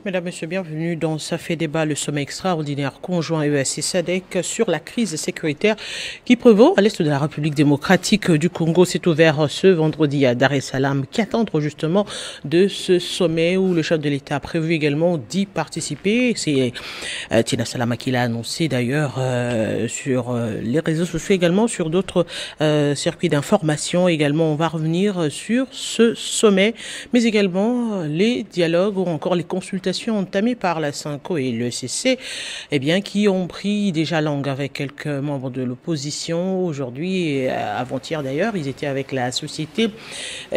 Mesdames, Messieurs, bienvenue dans Ça fait débat, le sommet extraordinaire conjoint EAC-SADC sur la crise sécuritaire qui prévaut à l'est de la République démocratique du Congo. C'est ouvert ce vendredi à Dar es Salaam. Qu'attendre justement de ce sommet où le chef de l'État a prévu également d'y participer? C'est Tina Salama qui l'a annoncé d'ailleurs sur les réseaux sociaux, également sur d'autres circuits d'information. Également, on va revenir sur ce sommet, mais également les dialogues ou encore les consultations entamées par la SYNCO et le CC, qui ont pris déjà langue avec quelques membres de l'opposition aujourd'hui et avant-hier d'ailleurs. Ils étaient avec la société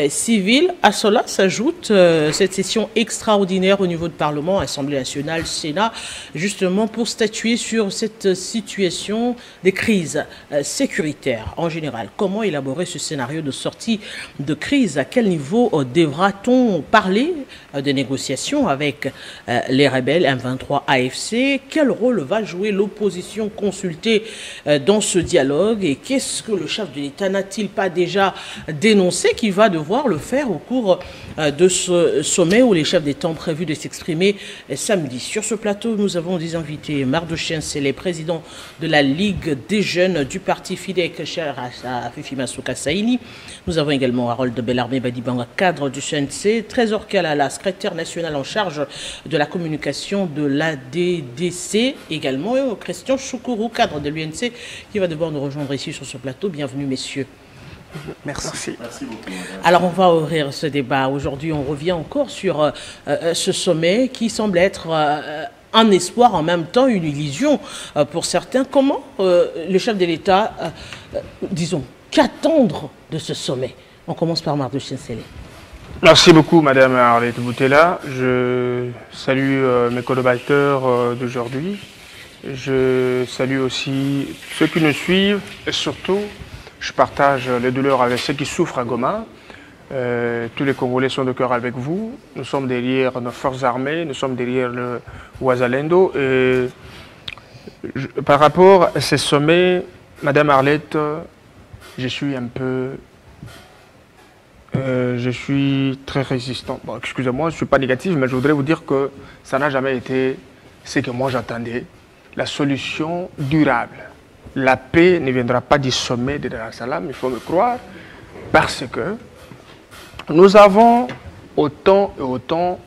civile. À cela s'ajoute cette session extraordinaire au niveau du Parlement, Assemblée nationale, Sénat, justement pour statuer sur cette situation des crises sécuritaires en général. Comment élaborer ce scénario de sortie de crise? À quel niveau devra-t-on parler des négociations avec les rebelles M23 AFC? Quel rôle va jouer l'opposition consultée dans ce dialogue? Et qu'est-ce que le chef de l'État n'a-t-il pas déjà dénoncé qu'il va devoir le faire au cours de ce sommet où les chefs d'État ont prévu de s'exprimer samedi? Sur ce plateau, nous avons des invités. Mardochien, c'est le président de la Ligue des jeunes du parti FIDEC, cher à Fifi Masuka Saini. Nous avons également Harold Bellarmé Badibanga, cadre du CNC, Trésor Kalala, secrétaire national en charge de la communication de l'ADDC, également Christian Choukourou, cadre de l'UNC, qui va devoir nous rejoindre ici sur ce plateau. Bienvenue, messieurs. Merci. Merci beaucoup. Alors, on va ouvrir ce débat. Aujourd'hui, on revient encore sur ce sommet qui semble être un espoir, en même temps une illusion pour certains. Comment le chef de l'État, disons, qu'attendre de ce sommet? On commence par Mardochien Sélé. Merci beaucoup, Madame Arlette Boutella. Je salue mes collaborateurs d'aujourd'hui. Je salue aussi ceux qui nous suivent et surtout, je partage les douleurs avec ceux qui souffrent à Goma. Tous les Congolais sont de cœur avec vous. Nous sommes derrière nos forces armées, nous sommes derrière le Ouazalendo. Et par rapport à ces sommets, Madame Arlette, je suis un peu... je suis très résistant. Bon, excusez-moi, je ne suis pas négatif, mais je voudrais vous dire que ça n'a jamais été ce que moi j'attendais. La solution durable. La paix ne viendra pas du sommet de Dar es Salaam, il faut me croire, parce que nous avons autant et autant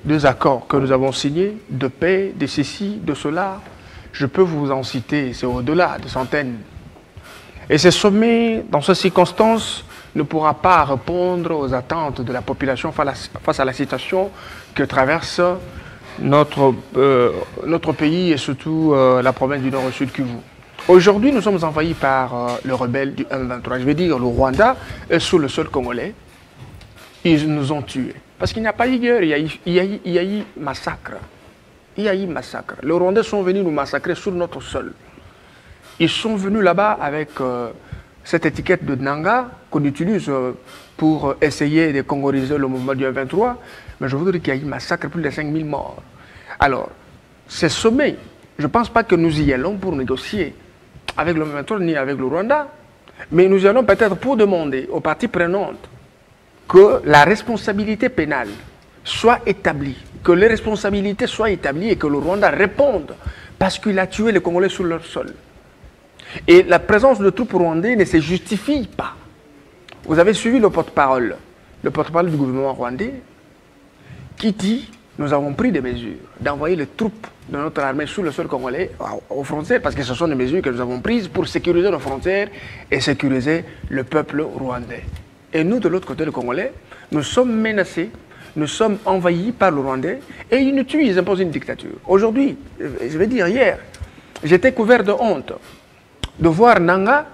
d'accords que nous avons signés, de paix, de ceci, de cela. Je peux vous en citer, c'est au-delà de centaines. Et ce sommet, dans ces circonstances, ne pourra pas répondre aux attentes de la population face à la situation que traverse notre pays et surtout la province du Nord et Sud Kivu. Aujourd'hui, nous sommes envahis par le rebelle du M23, je veux dire le Rwanda, et sur le sol congolais. Ils nous ont tués. Parce qu'il n'y a pas eu guerre, il y a eu massacre. Il y a eu massacre. Les Rwandais sont venus nous massacrer sur notre sol. Ils sont venus là-bas avec cette étiquette de Nanga qu'on utilise pour essayer de congoliser le mouvement du M23. Mais je voudrais qu'il y ait eu massacre, plus de 5000 morts. Alors, ces sommets, je ne pense pas que nous y allons pour négocier avec le M23 ni avec le Rwanda. Mais nous y allons peut-être pour demander aux parties prenantes que la responsabilité pénale soit établie, que les responsabilités soient établies et que le Rwanda réponde parce qu'il a tué les Congolais sur leur sol. Et la présence de troupes rwandaises ne se justifie pas. Vous avez suivi le porte-parole du gouvernement rwandais qui dit « Nous avons pris des mesures d'envoyer les troupes de notre armée sur le sol congolais aux frontières parce que ce sont des mesures que nous avons prises pour sécuriser nos frontières et sécuriser le peuple rwandais. » Et nous, de l'autre côté, le Congolais, nous sommes menacés, nous sommes envahis par le Rwandais et ils nous tuent, ils imposent une dictature. Aujourd'hui, je vais dire hier, j'étais couvert de honte de voir Nanga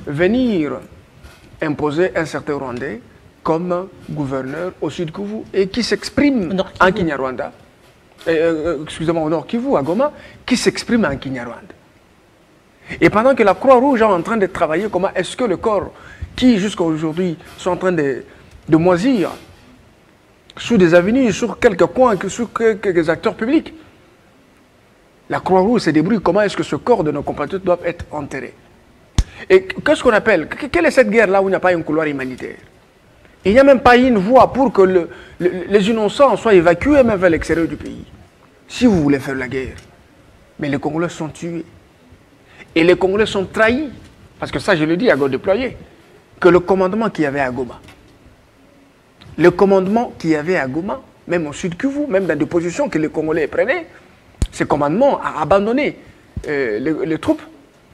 venir imposer un certain Rwandais comme gouverneur au Sud Kivu et qui s'exprime en Kinyarwanda, excusez-moi, au Nord Kivu, à Goma, qui s'exprime en Kinyarwanda. Et pendant que la Croix-Rouge est en train de travailler, comment est-ce que le corps qui jusqu'à aujourd'hui sont en train de moisir sous des avenues, sur quelques coins, sur quelques acteurs publics, la Croix-Rouge se débrouille, comment est-ce que ce corps de nos compatriotes doit être enterré? Et qu'est-ce qu'on appelle, quelle est cette guerre-là où il n'y a pas un couloir humanitaire? Il n'y a même pas une voie pour que les innocents soient évacués même vers l'extérieur du pays. Si vous voulez faire la guerre, mais les Congolais sont tués. Et les Congolais sont trahis. Parce que ça, je le dis à go déployé, que le commandement qu'il y avait à Goma, même au sud Kivu, même dans des positions que les Congolais prenaient, ce commandement a abandonné les troupes.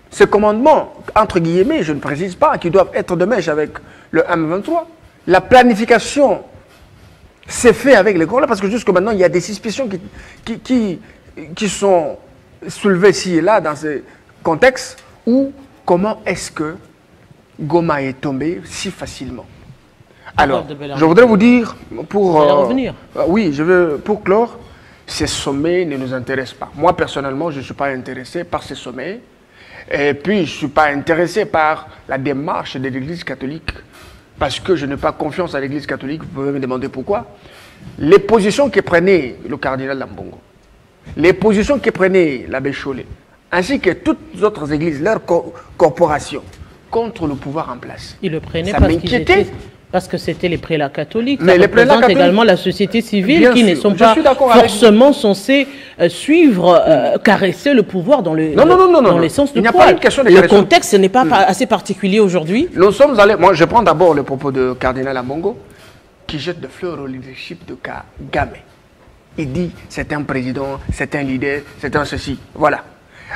Ce commandement, entre guillemets, je ne précise pas, qui doivent être de mèche avec le M23. La planification s'est faite avec les Congolais parce que jusqu'à maintenant, il y a des suspicions qui sont soulevées ici et là dans ce contexte où comment est-ce que Goma est tombé si facilement. Alors, je voudrais vous dire, pour clore, ces sommets ne nous intéressent pas. Moi, personnellement, je ne suis pas intéressé par ces sommets. Et puis, je ne suis pas intéressé par la démarche de l'Église catholique, parce que je n'ai pas confiance à l'Église catholique. Vous pouvez me demander pourquoi. Les positions que prenait le cardinal Lambongo, les positions que prenait l'abbé Chollet, ainsi que toutes les autres églises, leurs corporations, contre le pouvoir en place. Ils le prenaient ça m'inquiétait. Parce que c'était les prélats catholiques. Mais les prélats catholiques, également la société civile qui ne sont pas forcément censés suivre, caresser le pouvoir dans le sens du poil. Le contexte n'est pas assez particulier aujourd'hui. Nous sommes allés, moi je prends d'abord le propos de cardinal Ambongo qui jette des fleurs au leadership de Kagame. Il dit c'est un président, c'est un leader, c'est un ceci. Voilà.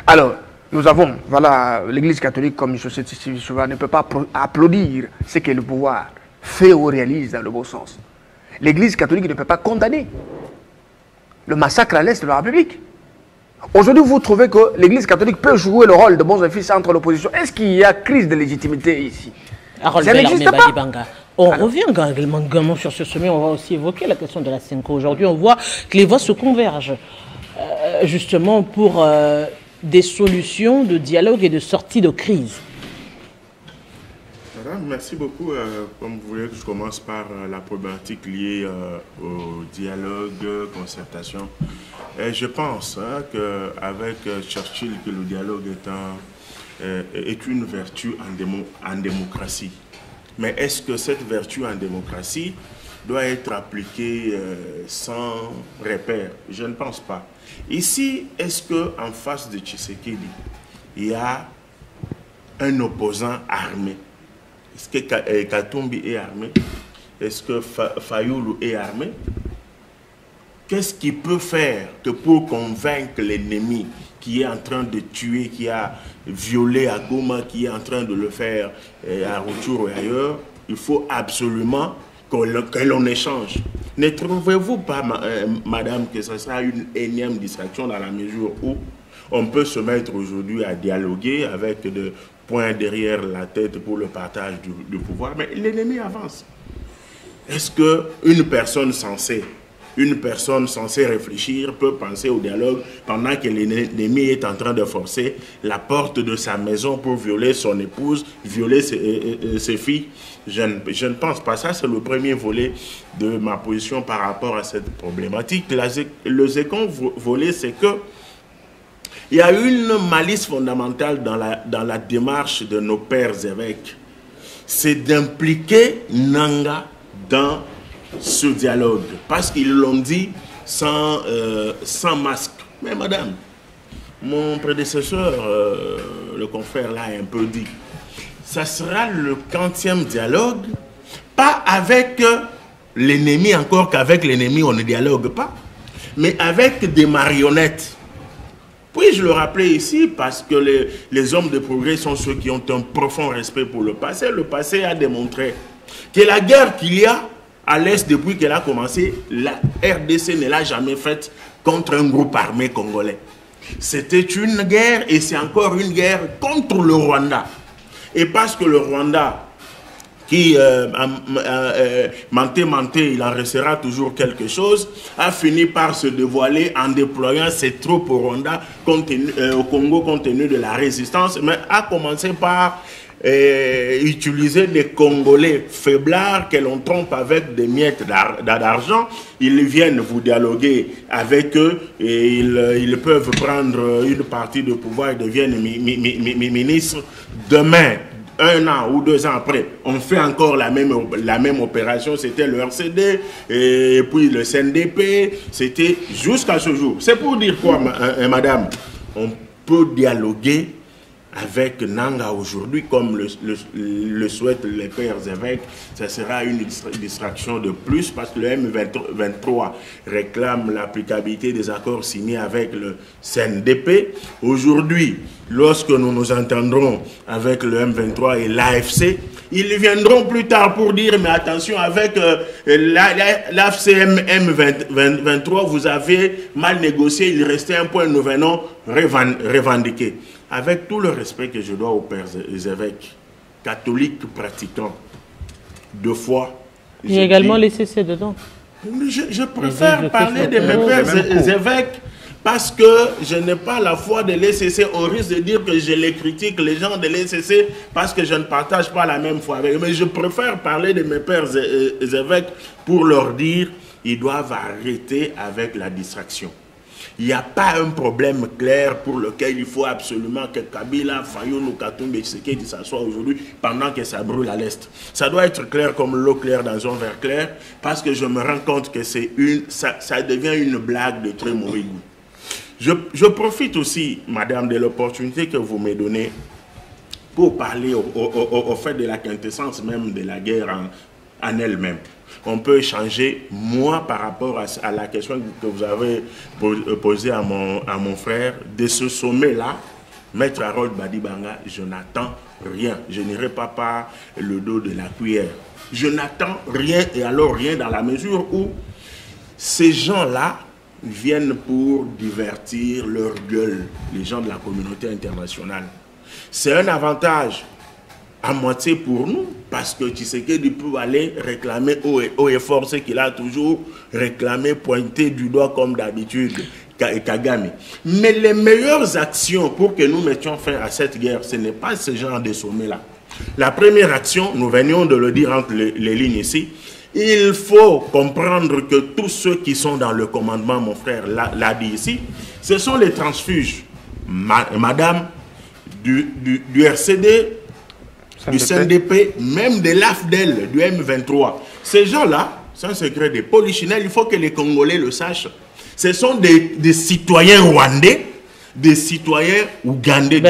Alors, nous avons, voilà, l'Église catholique comme une société civile ne peut pas applaudir ce que le pouvoir fait ou réalise dans le bon sens. L'Église catholique ne peut pas condamner le massacre à l'Est de la République. Aujourd'hui, vous trouvez que l'Église catholique peut jouer le rôle de bons offices entre l'opposition. Est-ce qu'il y a crise de légitimité ici? Ça n'existe pas. On revient également sur ce sommet, on va aussi évoquer la question de la CENCO. Aujourd'hui, on voit que les voix se convergent justement pour des solutions de dialogue et de sortie de crise. Merci beaucoup. Comme vous voulez que je commence par la problématique liée au dialogue, concertation. Et je pense qu'avec Churchill, que le dialogue est une vertu en démocratie. Mais est-ce que cette vertu en démocratie doit être appliquée sans repère? Je ne pense pas. Ici, est-ce qu'en face de Tshisekedi, il y a un opposant armé? Est-ce que Katumbi est armé? Est-ce que Fayoulou est armé? Qu'est-ce qu'il peut faire que pour convaincre l'ennemi qui est en train de tuer, qui a violé à Goma, qui est en train de le faire à Rutshuru et ailleurs? Il faut absolument que l'on échange. Ne trouvez-vous pas, madame, que ce sera une énième distraction dans la mesure où on peut se mettre aujourd'hui à dialoguer avec des points derrière la tête pour le partage du pouvoir, mais l'ennemi avance. Est-ce qu'une personne censée réfléchir peut penser au dialogue pendant que l'ennemi est en train de forcer la porte de sa maison pour violer son épouse, violer ses filles? Je ne pense pas. Ça, c'est le premier volet de ma position par rapport à cette problématique. Le second volet, c'est que il y a une malice fondamentale dans la démarche de nos pères évêques. C'est d'impliquer Nanga dans ce dialogue. Parce qu'ils l'ont dit sans masque. Mais madame, mon prédécesseur, le confrère là, a un peu dit, ça sera le 40e dialogue, pas avec l'ennemi encore, qu'avec l'ennemi on ne dialogue pas, mais avec des marionnettes. Puis-je le rappeler ici, parce que les hommes de progrès sont ceux qui ont un profond respect pour le passé. Le passé a démontré que la guerre qu'il y a à l'Est depuis qu'elle a commencé, la RDC ne l'a jamais faite contre un groupe armé congolais. C'était une guerre et c'est encore une guerre contre le Rwanda. Et parce que le Rwanda, qui menté, il en restera toujours quelque chose, a fini par se dévoiler en déployant ses troupes au Rwanda, au Congo, compte tenu de la résistance, mais a commencé par utiliser des Congolais faiblards que l'on trompe avec des miettes d'argent. Ils viennent vous dialoguer avec eux et ils peuvent prendre une partie du pouvoir et deviennent ministres. Demain, un an ou 2 ans après, on fait encore la même opération, c'était le RCD, et puis le CNDP, c'était jusqu'à ce jour. C'est pour dire quoi, madame? On peut dialoguer avec Nanga aujourd'hui, comme le souhaitent les pères évêques. Ça sera une distraction de plus parce que le M23 réclame l'applicabilité des accords signés avec le CNDP. Aujourd'hui, lorsque nous nous entendrons avec le M23 et l'AFC, ils viendront plus tard pour dire, mais attention, avec l'AFC M23, vous avez mal négocié, il restait un point, nous venons revendiquer. Avec tout le respect que je dois aux pères et évêques, catholiques pratiquants, de foi. Il y a également les CC dedans. Je préfère parler de mes pères et évêques parce que je n'ai pas la foi de l'ECC. On risque de dire que je les critique, les gens de l'ECC, parce que je ne partage pas la même foi avec eux. Mais je préfère parler de mes pères et évêques pour leur dire qu'ils doivent arrêter avec la distraction. Il n'y a pas un problème clair pour lequel il faut absolument que Kabila, Fayoum ou Katumbi Tshisekedi s'assoient aujourd'hui pendant que ça brûle à l'Est. Ça doit être clair comme l'eau claire dans un verre clair parce que je me rends compte que ça devient une blague de très mauvais goût. Je profite aussi, madame, de l'opportunité que vous me donnez pour parler au fait de la quintessence même de la guerre en elle-même. On peut échanger, moi, par rapport à la question que vous avez posée à mon frère, de ce sommet-là, Maître Harold Badibanga, je n'attends rien. Je n'irai pas par le dos de la cuillère. Je n'attends rien, et alors rien dans la mesure où ces gens-là viennent pour divertir leur gueule, les gens de la communauté internationale. C'est un avantage à moitié pour nous, parce que Tshisekedi peut aller réclamer haut et fort ce qu'il a toujours réclamé, pointé du doigt comme d'habitude, Kagame. Mais les meilleures actions pour que nous mettions fin à cette guerre, ce n'est pas ce genre de sommet-là. La première action, nous venions de le dire entre les lignes ici, il faut comprendre que tous ceux qui sont dans le commandement, mon frère l'a dit ici, ce sont les transfuges, madame, du RCD, du CNDP, même de l'AFDEL, du M23. Ces gens-là, c'est un secret de polichinelle, il faut que les Congolais le sachent. Ce sont des citoyens rwandais, des citoyens ougandais.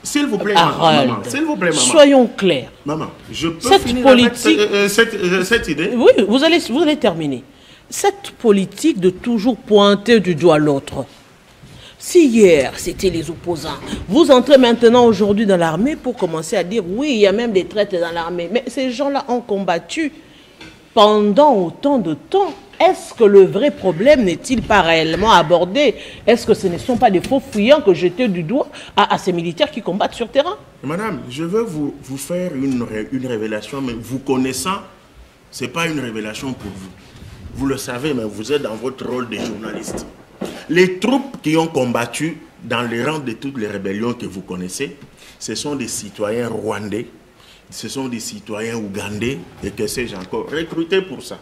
S'il vous plaît, maman. S'il vous plaît, maman. Soyons clairs. Maman, je peux cette finir politique, avec cette idée? Oui, vous allez terminer. Cette politique de toujours pointer du doigt l'autre. Si hier, c'était les opposants, vous entrez maintenant aujourd'hui dans l'armée pour commencer à dire oui, il y a même des traites dans l'armée. Mais ces gens-là ont combattu pendant autant de temps. Est-ce que le vrai problème n'est-il pas réellement abordé? Est-ce que ce ne sont pas des faux fuyants que jeter du doigt à ces militaires qui combattent sur terrain? Madame, je veux vous faire une révélation, mais vous connaissant, ce n'est pas une révélation pour vous. Vous le savez, mais vous êtes dans votre rôle de journaliste. Les troupes qui ont combattu dans les rangs de toutes les rébellions que vous connaissez, ce sont des citoyens rwandais, ce sont des citoyens ougandais et que sais-je encore, recrutés pour ça.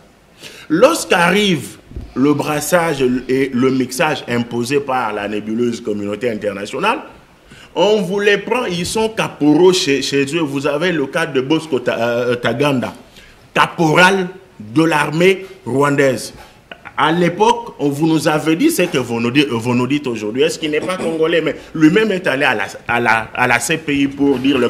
Lorsqu'arrive le brassage et le mixage imposé par la nébuleuse communauté internationale, on vous les prend, ils sont caporaux chez eux. Vous avez le cas de Bosco Taganda, caporal de l'armée rwandaise. À l'époque, vous nous avez dit ce que vous nous dites aujourd'hui. Est-ce qu'il n'est pas congolais? Mais lui-même est allé à la CPI pour dire le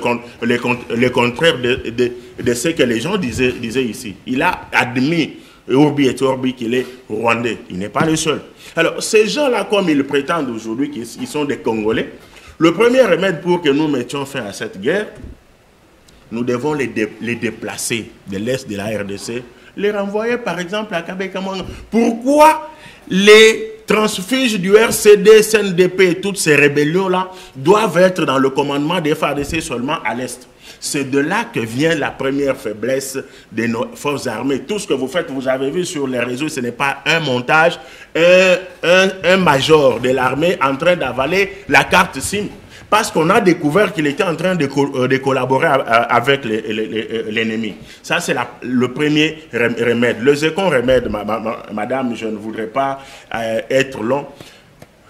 contraire de ce que les gens disaient ici. Il a admis, Urbi et Orbi, qu'il est rwandais. Il n'est pas le seul. Alors, ces gens-là, comme ils prétendent aujourd'hui qu'ils sont des Congolais, le premier remède pour que nous mettions fin à cette guerre, nous devons les déplacer de l'Est de la RDC, les renvoyer par exemple à Kabé-Kamanga. Pourquoi les transfuges du RCD, CNDP et toutes ces rébellions-là doivent être dans le commandement des FARDC seulement à l'Est? C'est de là que vient la première faiblesse de nos forces armées. Tout ce que vous faites, vous avez vu sur les réseaux, ce n'est pas un montage, un major de l'armée en train d'avaler la carte SIM. Parce qu'on a découvert qu'il était en train de collaborer avec l'ennemi. Ça, c'est le premier remède. Le second remède, madame, je ne voudrais pas être long.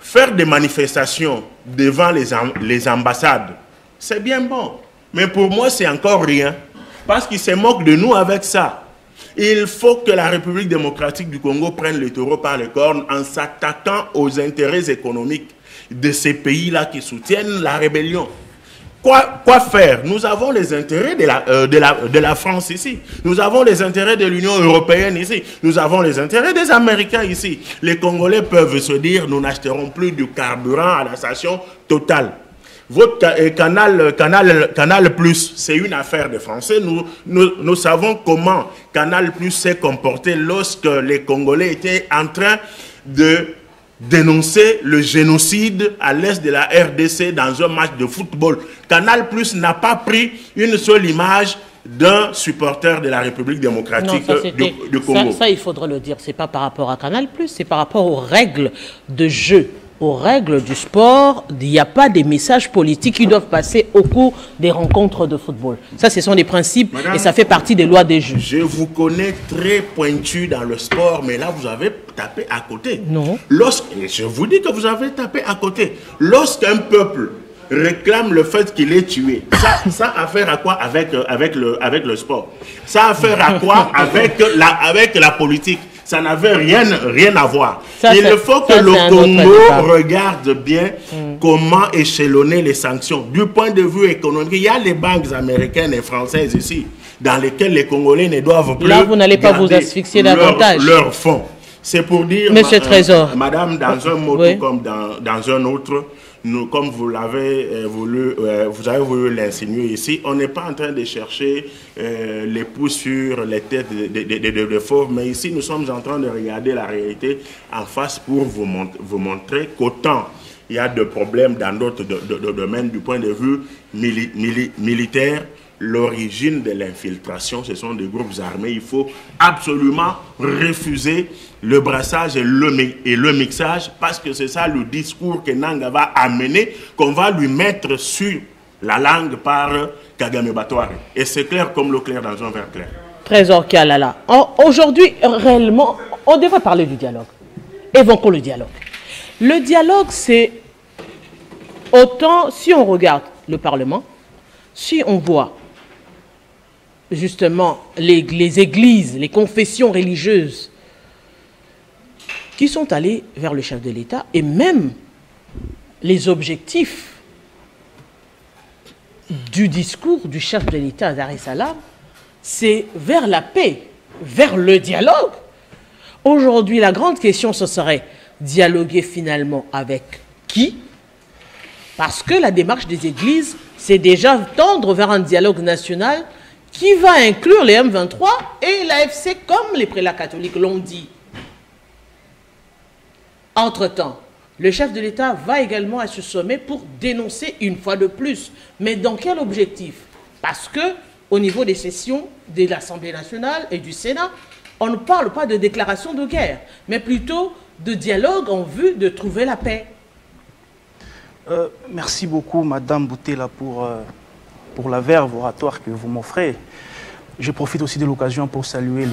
Faire des manifestations devant les ambassades, c'est bien bon. Mais pour moi, c'est encore rien. Parce qu'ils se moquent de nous avec ça. Il faut que la République démocratique du Congo prenne le taureau par les cornes en s'attaquant aux intérêts économiques de ces pays-là qui soutiennent la rébellion. Quoi faire? Nous avons les intérêts de la France ici. Nous avons les intérêts de l'Union européenne ici. Nous avons les intérêts des Américains ici. Les Congolais peuvent se dire, nous n'achèterons plus du carburant à la station Total. Votre Canal Plus, c'est une affaire des Français. Nous savons comment Canal Plus s'est comporté lorsque les Congolais étaient en train de dénoncer le génocide à l'est de la RDC dans un match de football. Canal Plus n'a pas pris une seule image d'un supporter de la République démocratique du Congo. Ça, il faudrait le dire. C'est pas par rapport à Canal Plus, c'est par rapport aux règles de jeu. Aux règles du sport, il n'y a pas des messages politiques qui doivent passer au cours des rencontres de football. Ça, ce sont des principes. Madame, et ça fait partie des lois des jeux. Je vous connais très pointu dans le sport, mais là, vous avez tapé à côté. Non. Je vous dis que vous avez tapé à côté. Lorsqu'un peuple réclame le fait qu'il est tué, ça a affaire à quoi avec le sport? Ça a affaire à quoi avec la politique? Ça n'avait rien à voir. Il faut que le Congo regarde bien comment échelonner les sanctions. Du point de vue économique, il y a les banques américaines et françaises ici, dans lesquelles les Congolais ne doivent plus là, vous n'allez pas vous asphyxier davantage. Leurs fonds. C'est pour dire, Monsieur Trésor, madame, dans un mot oui, comme dans un autre, nous, comme vous l'avez vous avez voulu l'insinuer ici, on n'est pas en train de chercher les pouces sur les têtes de fauves, mais ici, nous sommes en train de regarder la réalité en face pour vous montrer qu'autant il y a de problèmes dans d'autres domaines du point de vue militaire. L'origine de l'infiltration, ce sont des groupes armés. Il faut absolument refuser le brassage et le mixage parce que c'est ça le discours que Nanga va amener, qu'on va lui mettre sur la langue par Kagame Batouare. Et c'est clair comme l'eau claire dans un verre clair. Trésor Kialala. Aujourd'hui, réellement, on devrait parler du dialogue. Évoquons le dialogue. Le dialogue, c'est autant, si on regarde le Parlement, si on voit justement les églises, les confessions religieuses qui sont allées vers le chef de l'État et même les objectifs du discours du chef de l'État à Dar es Salaam, c'est vers la paix, vers le dialogue. Aujourd'hui, la grande question, ce serait dialoguer finalement avec qui? Parce que la démarche des églises, c'est déjà tendre vers un dialogue national qui va inclure les M23 et l'AFC comme les prélats catholiques l'ont dit. Entre-temps, le chef de l'État va également à ce sommet pour dénoncer une fois de plus. Mais dans quel objectif? Parce que au niveau des sessions de l'Assemblée nationale et du Sénat, on ne parle pas de déclaration de guerre, mais plutôt de dialogue en vue de trouver la paix. Merci beaucoup, Madame Boutela, pour la verve oratoire que vous m'offrez. Je profite aussi de l'occasion pour saluer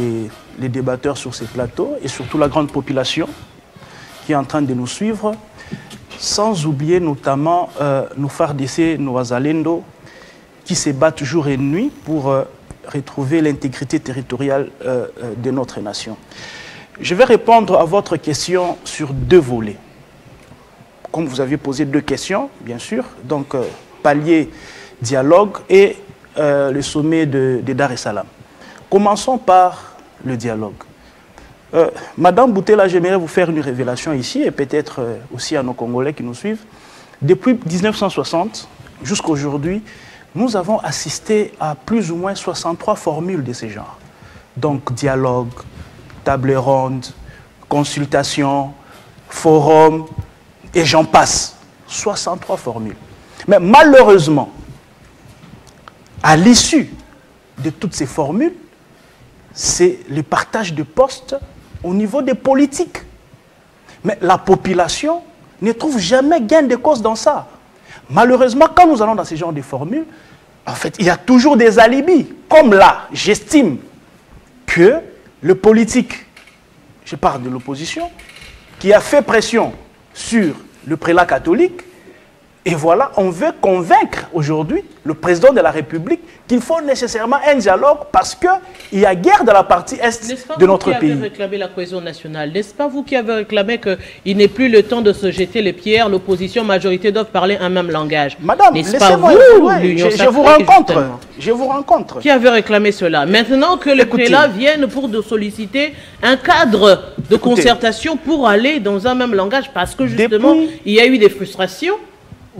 les débatteurs sur ces plateaux et surtout la grande population qui est en train de nous suivre, sans oublier notamment nos FARDC, nos Wazalendo, qui se battent jour et nuit pour retrouver l'intégrité territoriale de notre nation. Je vais répondre à votre question sur deux volets. Comme vous avez posé deux questions, bien sûr, donc palier dialogue et le sommet de Dar es Salaam. Commençons par le dialogue. Madame Boutela, j'aimerais vous faire une révélation ici et peut-être aussi à nos Congolais qui nous suivent. Depuis 1960 jusqu'à aujourd'hui, nous avons assisté à plus ou moins 63 formules de ce genre. Donc dialogue, table ronde, consultation, forum, et j'en passe. 63 formules. Mais malheureusement, à l'issue de toutes ces formules, c'est le partage de postes au niveau des politiques. Mais la population ne trouve jamais gain de cause dans ça. Malheureusement, quand nous allons dans ce genre de formules, en fait, il y a toujours des alibis. Comme là, j'estime que le politique, je parle de l'opposition, qui a fait pression sur le prélat catholique, Et voilà, on veut convaincre aujourd'hui le président de la République qu'il faut nécessairement un dialogue parce qu'il y a guerre dans la partie est de notre pays. N'est-ce pas vous qui avez réclamé la cohésion nationale? N'est-ce pas vous qui avez réclamé qu'il n'est plus le temps de se jeter les pierres? L'opposition majorité doivent parler un même langage. Madame, laissez-moi je vous rencontre. Je vous rencontre. Qui avait réclamé cela? Maintenant que les prélats viennent pour solliciter un cadre de concertation pour aller dans un même langage parce que justement, il y a eu des frustrations.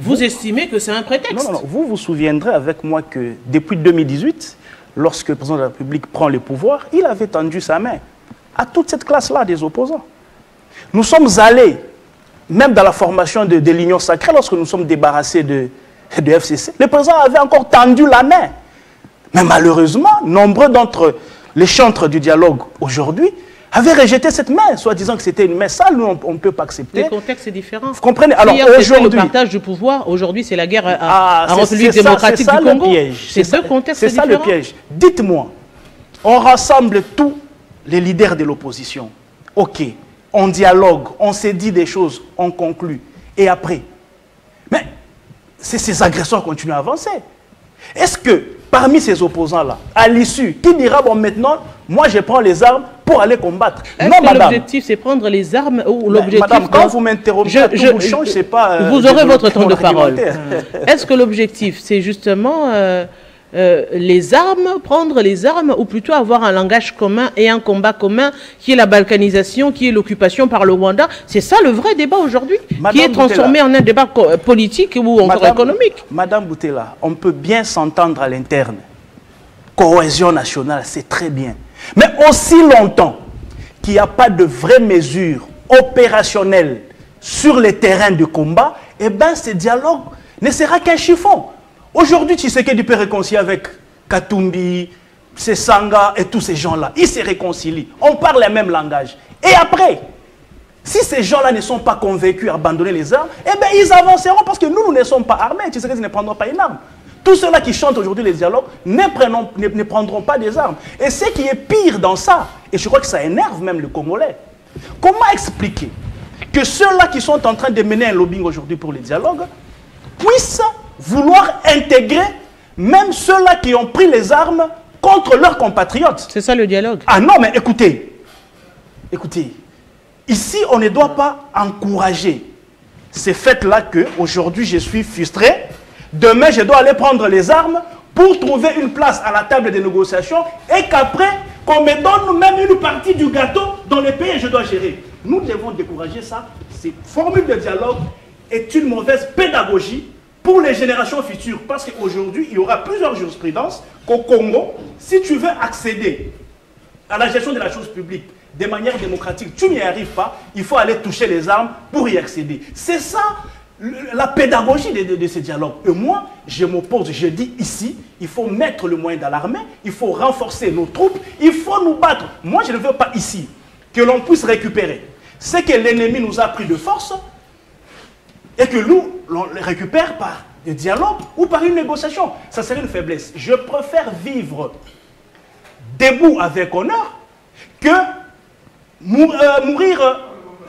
Vous estimez que c'est un prétexte? Non, non, non. Vous vous souviendrez avec moi que depuis 2018, lorsque le président de la République prend le pouvoir, il avait tendu sa main à toute cette classe-là des opposants. Nous sommes allés, même dans la formation de l'Union sacrée, lorsque nous sommes débarrassés de FCC, le président avait encore tendu la main. Mais malheureusement, nombreux d'entre les chantres du dialogue aujourd'hui avaient rejeté cette main, soit disant que c'était une main sale, nous on ne peut pas accepter. Le contexte est différent. Vous comprenez? Alors aujourd'hui, le partage du pouvoir, aujourd'hui c'est la guerre en République démocratique du Congo. C'est deux contextes différents. C'est ça le piège. Dites-moi, on rassemble tous les leaders de l'opposition. Ok, on dialogue, on s'est dit des choses, on conclut. Et après? Mais ces agressions continuent à avancer. Est-ce que parmi ces opposants-là, à l'issue, qui dira, bon maintenant, moi je prends les armes pour aller combattre? Non, madame. L'objectif c'est prendre les armes ou l'objectif... Madame, quand vous m'interrompez, vous change, c'est pas... Vous aurez votre temps de parole. Est-ce que l'objectif c'est justement les armes, prendre les armes, ou plutôt avoir un langage commun et un combat commun qui est la balkanisation, qui est l'occupation par le Rwanda? C'est ça le vrai débat aujourd'hui, qui est transformé en un débat politique ou encore économique. Madame Boutella, on peut bien s'entendre à l'interne. Cohésion nationale, c'est très bien. Mais aussi longtemps qu'il n'y a pas de vraies mesures opérationnelles sur les terrains de combat, eh bien ce dialogue ne sera qu'un chiffon. Aujourd'hui, Tshisekedi peut réconcilier avec Katumbi, Sesanga et tous ces gens-là. Ils se réconcilient. On parle le même langage. Et après, si ces gens-là ne sont pas convaincus à abandonner les armes, eh bien ils avanceront parce que nous ne sommes pas armés. Tshisekedi ne prendront pas une arme. Tous ceux-là qui chantent aujourd'hui les dialogues ne prendront pas des armes. Et ce qui est pire dans ça, et je crois que ça énerve même le Congolais, comment expliquer que ceux-là qui sont en train de mener un lobbying aujourd'hui pour les dialogues puissent vouloir intégrer même ceux-là qui ont pris les armes contre leurs compatriotes? C'est ça le dialogue. Ah non, mais écoutez, ici on ne doit pas encourager ces faits-là que aujourd'hui je suis frustré, demain je dois aller prendre les armes pour trouver une place à la table des négociations et qu'après qu'on me donne même une partie du gâteau dans le pays que je dois gérer. Nous devons décourager ça. Cette formule de dialogue est une mauvaise pédagogie pour les générations futures. Parce qu'aujourd'hui, il y aura plusieurs jurisprudences qu'au Congo, si tu veux accéder à la gestion de la chose publique de manière démocratique, tu n'y arrives pas, il faut aller toucher les armes pour y accéder. C'est ça la pédagogie de ces dialogues. Et moi, je m'oppose, je dis ici, il faut mettre le moyen dans l'armée, il faut renforcer nos troupes, il faut nous battre. Moi, je ne veux pas ici que l'on puisse récupérer ce que l'ennemi nous a pris de force et que nous, on le récupère par un dialogue ou par une négociation. Ça serait une faiblesse. Je préfère vivre debout avec honneur que mourir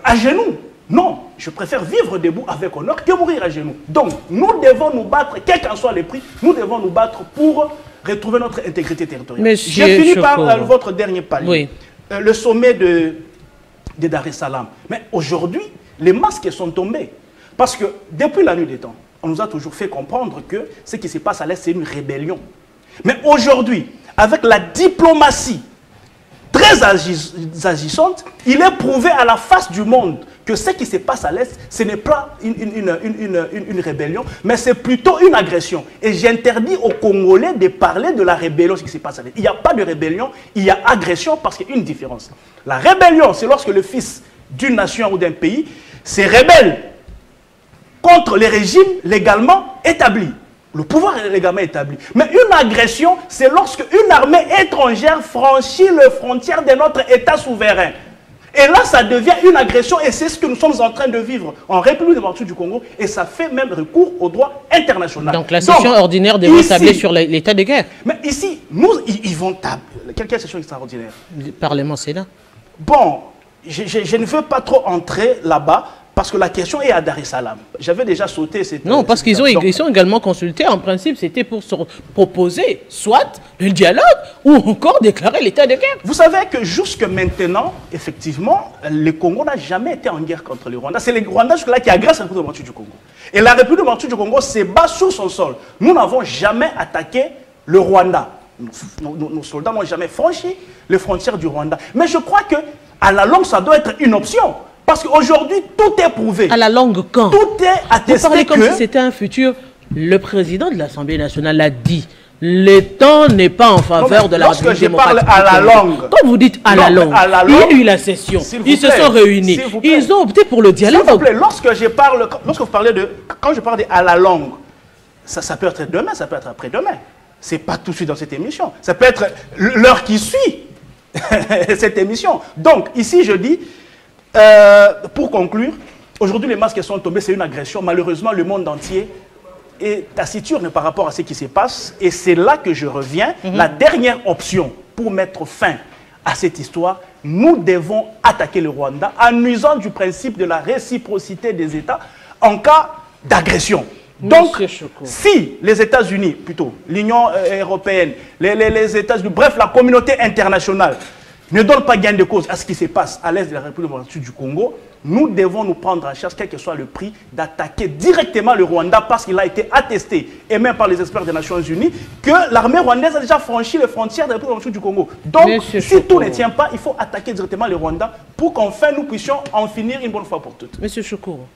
à genoux. Non, je préfère vivre debout avec honneur que mourir à genoux. Donc, nous devons nous battre, quel qu'en soit le prix, nous devons nous battre pour retrouver notre intégrité territoriale. Je finis par votre dernier palier. Oui. Le sommet de Dar es Salaam. Mais aujourd'hui, les masques sont tombés. Parce que depuis la nuit des temps, on nous a toujours fait comprendre que ce qui se passe à l'Est, c'est une rébellion. Mais aujourd'hui, avec la diplomatie très agissante, il est prouvé à la face du monde que ce qui se passe à l'Est, ce n'est pas une rébellion, mais c'est plutôt une agression. Et j'interdis aux Congolais de parler de la rébellion, ce qui se passe à l'Est. Il n'y a pas de rébellion, il y a agression parce qu'il y a une différence. La rébellion, c'est lorsque le fils d'une nation ou d'un pays se rébelle contre les régimes légalement établis. Le pouvoir est légalement établi. Mais une agression, c'est lorsque une armée étrangère franchit les frontières de notre État souverain. Et là, ça devient une agression et c'est ce que nous sommes en train de vivre en République démocratique du Congo et ça fait même recours au droit international. Donc la session ordinaire devrait tabler sur l'état de guerre. Mais ici, ils vont tabler. Quelle session extraordinaire? Le Parlement Sénat. Bon, je ne veux pas trop entrer là-bas, parce que la question est à Dar es Salaam. J'avais déjà sauté cette... Non, parce qu'ils sont également consultés. En principe, c'était pour se proposer soit le dialogue ou encore déclarer l'état de guerre. Vous savez que jusque maintenant, effectivement, le Congo n'a jamais été en guerre contre le Rwanda. C'est le Rwanda jusque-là qui agresse la République démocratique du Congo. Et la République démocratique du Congo se bat sur son sol. Nous n'avons jamais attaqué le Rwanda. Nos soldats n'ont jamais franchi les frontières du Rwanda. Mais je crois qu'à la longue, ça doit être une option. Parce qu'aujourd'hui, tout est prouvé. À la longue, quand? Tout est attesté. Vous parlez comme si c'était un futur. Le président de l'Assemblée nationale l'a dit. Le temps n'est pas en faveur de la République démocratique. Lorsque je parle à la longue. Quand vous dites à la longue, il y a eu la session. Ils se sont réunis. Ils ont opté pour le dialogue. S'il vous plaît, quand je parle de à la longue, ça peut être demain, ça peut être après-demain. Ce n'est pas tout de suite dans cette émission. Ça peut être l'heure qui suit cette émission. Donc, ici, je dis, pour conclure, aujourd'hui, les masques sont tombés, c'est une agression. Malheureusement, le monde entier est taciturne par rapport à ce qui se passe. Et c'est là que je reviens. La dernière option pour mettre fin à cette histoire, nous devons attaquer le Rwanda en nuisant du principe de la réciprocité des États en cas d'agression. Donc, si les États-Unis, plutôt l'Union européenne, les États-Unis, bref, la communauté internationale ne donne pas gain de cause à ce qui se passe à l'est de la République démocratique du Congo, nous devons nous prendre en charge, quel que soit le prix, d'attaquer directement le Rwanda parce qu'il a été attesté, et même par les experts des Nations Unies, que l'armée rwandaise a déjà franchi les frontières de la République démocratique du Congo. Donc, si tout ne tient pas, il faut attaquer directement le Rwanda pour qu'enfin nous puissions en finir une bonne fois pour toutes. Monsieur Choukourou,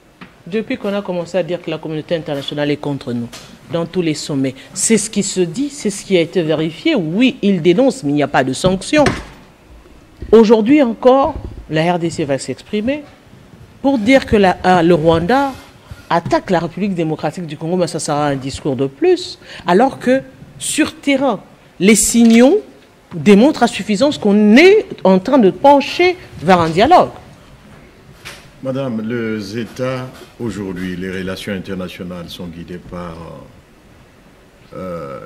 depuis qu'on a commencé à dire que la communauté internationale est contre nous, dans tous les sommets, c'est ce qui se dit, c'est ce qui a été vérifié. Oui, il dénonce, mais il n'y a pas de sanctions. Aujourd'hui encore, la RDC va s'exprimer pour dire que le Rwanda attaque la République démocratique du Congo, mais ça sera un discours de plus, alors que sur terrain, les signaux démontrent à suffisance qu'on est en train de pencher vers un dialogue. Madame, les États, aujourd'hui, les relations internationales sont guidées par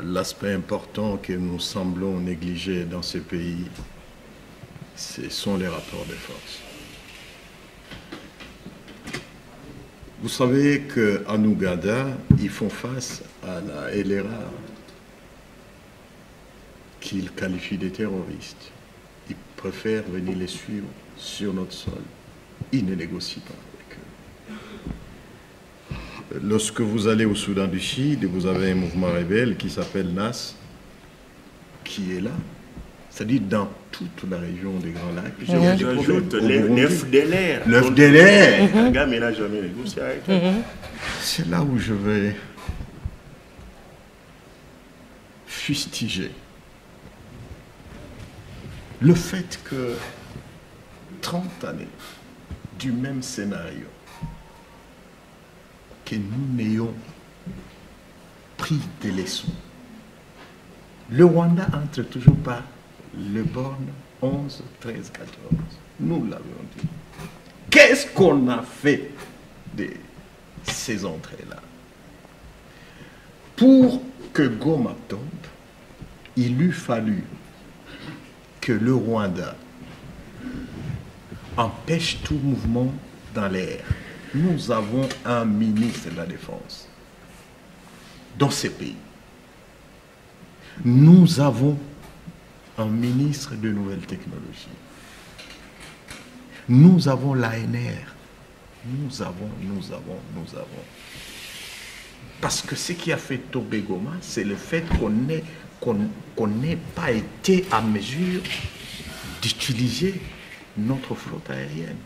l'aspect important que nous semblons négliger dans ces pays. Ce sont les rapports de force. Vous savez qu'en Ouganda, ils font face à la LRA, qu'ils qualifient de terroristes. Ils préfèrent venir les suivre sur notre sol. Ils ne négocient pas avec eux. Lorsque vous allez au Soudan du Sud, vous avez un mouvement rebelle qui s'appelle NAS, qui est là. C'est-à-dire dans toute la région des Grands Lacs. J'ajoute le FDLR. Le FDLR. Kagame n'a jamais négocié avec eux. C'est là où je vais fustiger le fait que 30 années du même scénario, que nous n'ayons pris des leçons. Le Rwanda entre toujours pas le borne 11, 13, 14. Nous l'avions dit. Qu'est-ce qu'on a fait de ces entrées-là? Pour que Goma tombe, il eût fallu que le Rwanda empêche tout mouvement dans l'air. Nous avons un ministre de la Défense dans ces pays. Nous avons un ministre de nouvelles technologies. Nous avons l'ANR. Nous avons. Parce que ce qui a fait tomber Goma, c'est le fait qu'on n'ait pas été à mesure d'utiliser notre flotte aérienne.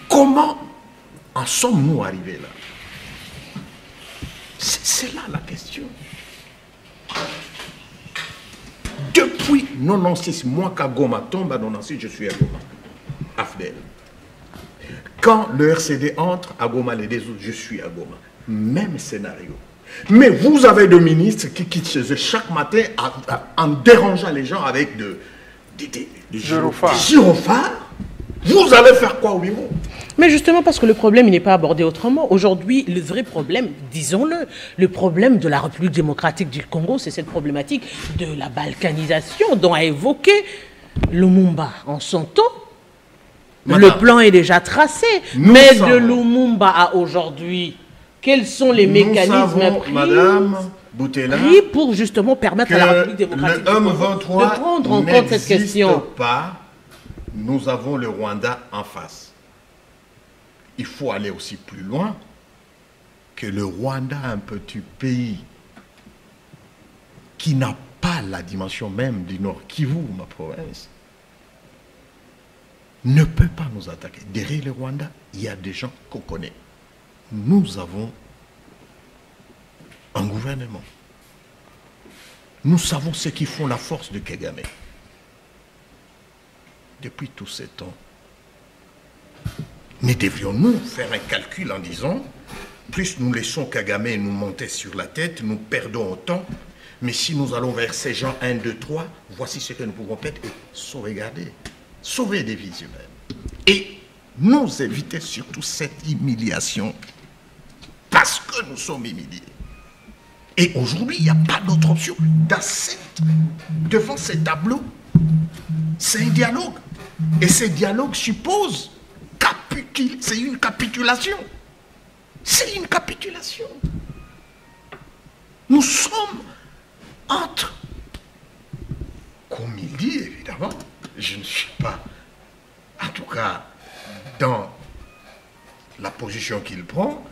Comment en sommes-nous arrivés là? C'est là la question. Depuis 96 mois qu'à Goma tombe, à 96, je suis à Goma. AFDEL. Quand le RCD entre à Goma, les deux autres, je suis à Goma. Même scénario. Mais vous avez des ministres qui quittent chez eux chaque matin en dérangeant les gens avec des gyrophares. Vous allez faire quoi, oui? Mais justement parce que le problème il n'est pas abordé autrement. Aujourd'hui, le vrai problème, disons-le, le problème de la République démocratique du Congo, c'est cette problématique de la balkanisation dont a évoqué Lumumba en son temps. Le plan est déjà tracé. Nous Mais savons. de Lumumba à aujourd'hui, quels sont les mécanismes pris pour justement permettre à la République démocratique le du Congo M23 de prendre en compte cette question? pas. Nous avons le Rwanda en face. Il faut aller aussi plus loin que le Rwanda, un petit pays qui n'a pas la dimension même du Nord Kivu, ma province, ne peut pas nous attaquer. Derrière le Rwanda, il y a des gens qu'on connaît. Nous avons un gouvernement. Nous savons ce qui font la force de Kagame. Depuis tous ces temps, mais devrions-nous faire un calcul en disant, plus nous laissons Kagame nous monter sur la tête, nous perdons autant, mais si nous allons vers ces gens 1, 2, 3, voici ce que nous pouvons faire et sauvegarder, sauver des vies humaines. Et nous éviter surtout cette humiliation, parce que nous sommes humiliés. Et aujourd'hui, il n'y a pas d'autre option. Devant ces tableaux, c'est un dialogue. Et ce dialogue suppose c'est une capitulation. C'est une capitulation. Nous sommes entre, comme il dit évidemment, je ne suis pas, en tout cas, dans la position qu'il prend,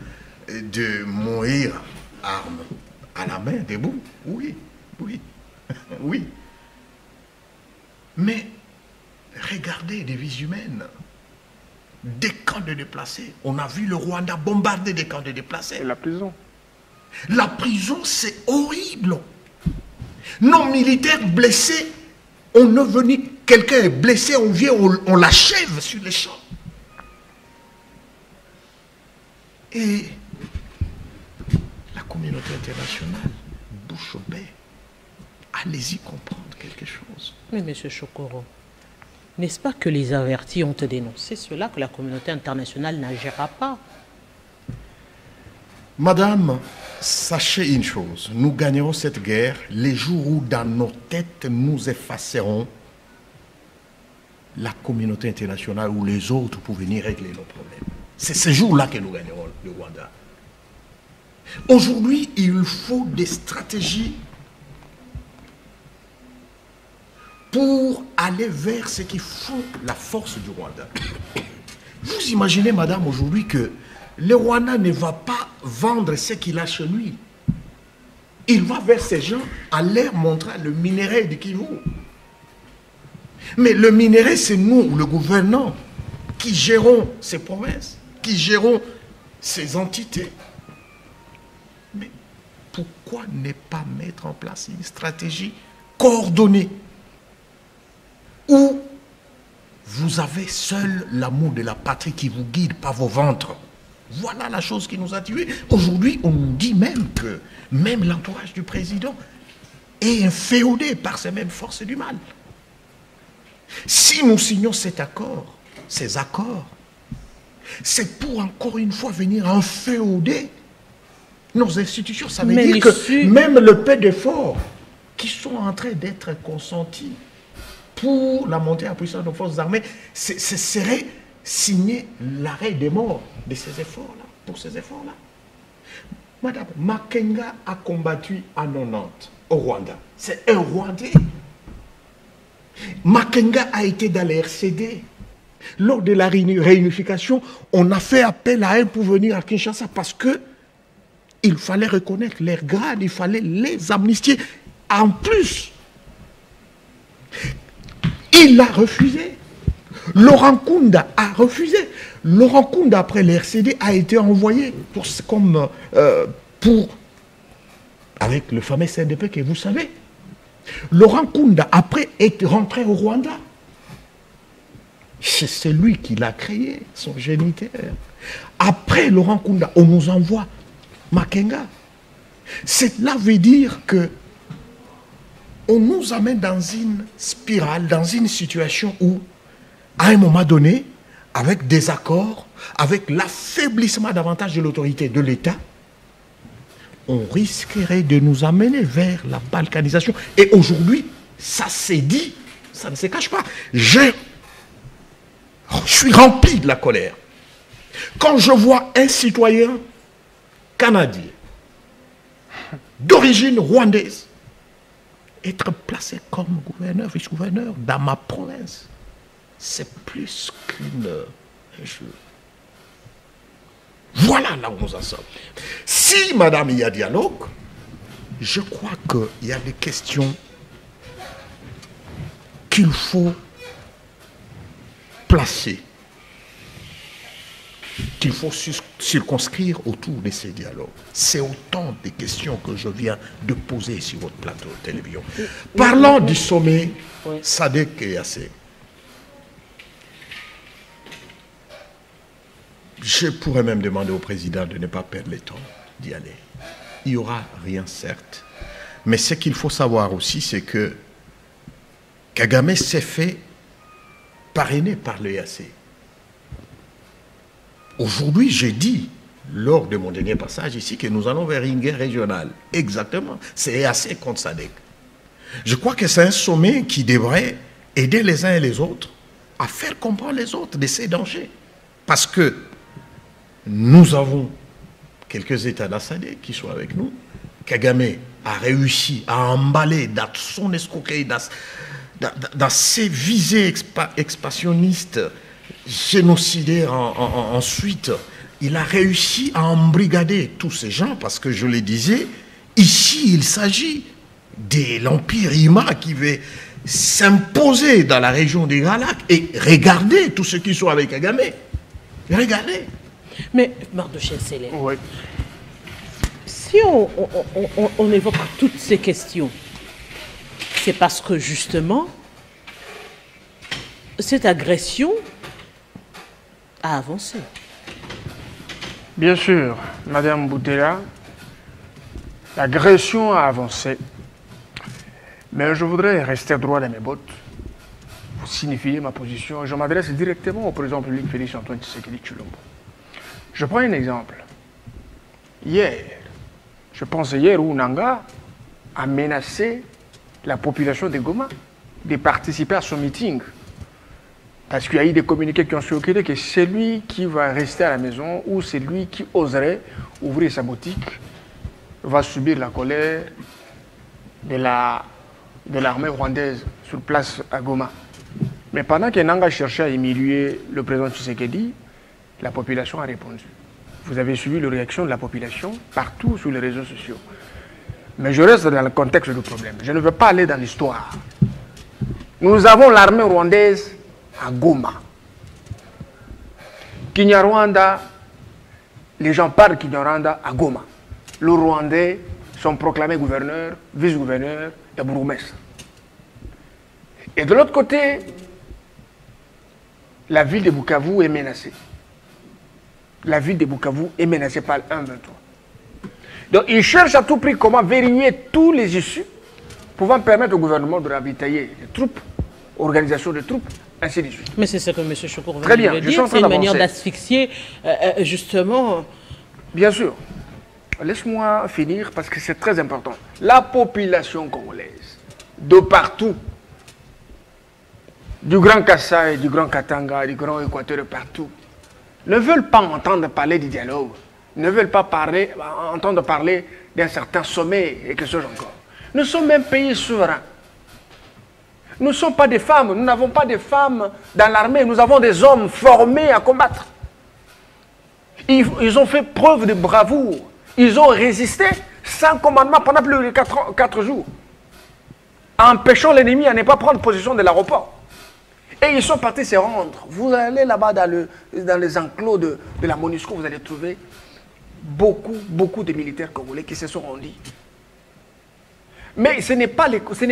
de mourir arme à la main, debout. Oui, oui, oui. Mais regardez des vies humaines, des camps de déplacés. On a vu le Rwanda bombarder des camps de déplacés. Et la prison. La prison, c'est horrible. Nos militaires blessés, on est venu, quelqu'un est blessé, on vient, on l'achève sur les champs. Et la communauté internationale, bouche bée, allez-y comprendre quelque chose. Mais M. Chokoro, n'est-ce pas que les avertis ont dénoncé cela, que la communauté internationale n'agira pas? Madame, sachez une chose, nous gagnerons cette guerre les jours où dans nos têtes nous effacerons la communauté internationale ou les autres pour venir régler nos problèmes. C'est ce jour-là que nous gagnerons le Rwanda. Aujourd'hui, il faut des stratégies pour aller vers ce qui font la force du Rwanda. Vous imaginez, madame, aujourd'hui que le Rwanda ne va pas vendre ce qu'il a chez lui. Il va vers ces gens à leur montrer le minerai du Kivu. Mais le minerai, c'est nous, le gouvernement, qui gérons ces provinces, qui gérons ces entités. Mais pourquoi ne pas mettre en place une stratégie coordonnée où vous avez seul l'amour de la patrie qui vous guide, pas vos ventres? Voilà la chose qui nous a tués. Aujourd'hui, on nous dit même que même l'entourage du président est inféodé par ces mêmes forces du mal. Si nous signons ces accords, c'est pour encore une fois venir inféoder nos institutions. Ça veut dire que même le peu d'efforts qui sont en train d'être consentis pour la montée en puissance de nos forces armées, ce serait signer l'arrêt des morts de ces efforts-là, pour ces efforts-là. Madame, Makenga a combattu en 90 au Rwanda. C'est un Rwandais. Makenga a été dans les RCD. Lors de la réunification, on a fait appel à elle pour venir à Kinshasa parce que il fallait reconnaître leurs grades, il fallait les amnistier. En plus, il a refusé. Laurent Kunda a refusé. Laurent Kunda, après les RCD, a été envoyé avec le fameux CNDP que vous savez. Laurent Kunda, après, est rentré au Rwanda. C'est lui qui l'a créé, son géniteur. Après Laurent Kunda, on nous envoie Makenga. Cela veut dire que on nous amène dans une spirale, dans une situation où, à un moment donné, avec des accords, avec l'affaiblissement davantage de l'autorité de l'État, on risquerait de nous amener vers la balkanisation. Et aujourd'hui, ça s'est dit, ça ne se cache pas. J'ai je suis rempli de la colère. Quand je vois un citoyen canadien d'origine rwandaise être placé comme gouverneur, vice-gouverneur dans ma province, c'est plus qu'une injure. Voilà là où nous en sommes. Si, madame, il y a dialogue, je crois qu'il y a des questions qu'il faut placer, qu'il faut circonscrire autour de ces dialogues. C'est autant de questions que je viens de poser sur votre plateau de télévision. Parlons du sommet SADC et EAC. Je pourrais même demander au président de ne pas perdre le temps d'y aller. Il n'y aura rien, certes. Mais ce qu'il faut savoir aussi, c'est que Kagame s'est fait parrainer par l'EAC. Aujourd'hui, j'ai dit, lors de mon dernier passage ici, que nous allons vers une guerre régionale. Exactement. C'est EAC contre SADC. Je crois que c'est un sommet qui devrait aider les uns et les autres à faire comprendre les autres de ces dangers. Parce que nous avons quelques États de la SADC qui sont avec nous. Kagame a réussi à emballer dans son escroquerie, dans ses visées expansionnistes, génocidaires ensuite. Il a réussi à embrigader tous ces gens parce que, je le disais, ici il s'agit de l'Empire Ima qui veut s'imposer dans la région des Grands Lacs. Et regardez tous ceux qui sont avec Kagame. Regardez. Mais, Mardochée Célèbre, Oui. si on évoque toutes ces questions, c'est parce que justement, cette agression a avancé. Bien sûr, Madame Boutella, l'agression a avancé. Mais je voudrais rester droit dans mes bottes, vous signifier ma position, et je m'adresse directement au président public Félix Antoine Tshisekedi Tshilombo. Je prends un exemple. Hier, je pense hier où Nanga a menacé la population de Goma de participer à son meeting. Parce qu'il y a eu des communiqués qui ont circulé que celui qui va rester à la maison ou celui qui oserait ouvrir sa boutique va subir la colère de l'armée rwandaise sur place à Goma. Mais pendant que Nanga cherchait à humilier le président Tshisekedi, la population a répondu. Vous avez suivi les réactions de la population partout sur les réseaux sociaux. Mais je reste dans le contexte du problème. Je ne veux pas aller dans l'histoire. Nous avons l'armée rwandaise à Goma. Kinyarwanda, les gens parlent Kinyarwanda à Goma. Les Rwandais sont proclamés gouverneurs, vice-gouverneurs et bourgmestres. Et de l'autre côté, la ville de Bukavu est menacée. La ville de Bukavu est menacée par le 1-23. Donc ils cherchent à tout prix comment verrouiller tous les issues pouvant permettre au gouvernement de ravitailler les troupes, organisation de troupes, ainsi de suite. Mais c'est ce que M. Chokour Très bien, vient de je suis dire. en train C'est une d'avancer. manière d'asphyxier, justement. Bien sûr. Laisse-moi finir parce que c'est très important. La population congolaise, de partout, du Grand Kassai, du Grand Katanga, du Grand Équateur, de partout, ne veulent pas entendre parler du dialogue, ne veulent pas entendre parler d'un certain sommet et que sais-je encore. Nous sommes un pays souverain. Nous ne sommes pas des femmes, nous n'avons pas de femmes dans l'armée, nous avons des hommes formés à combattre. Ils ont fait preuve de bravoure, ils ont résisté sans commandement pendant plus de 4 jours, empêchant l'ennemi à ne pas prendre possession de l'aéroport. Et ils sont partis se rendre. Vous allez là-bas dans les enclos de la MONUSCO, vous allez trouver beaucoup de militaires congolais qui se sont rendus. Mais ce n'est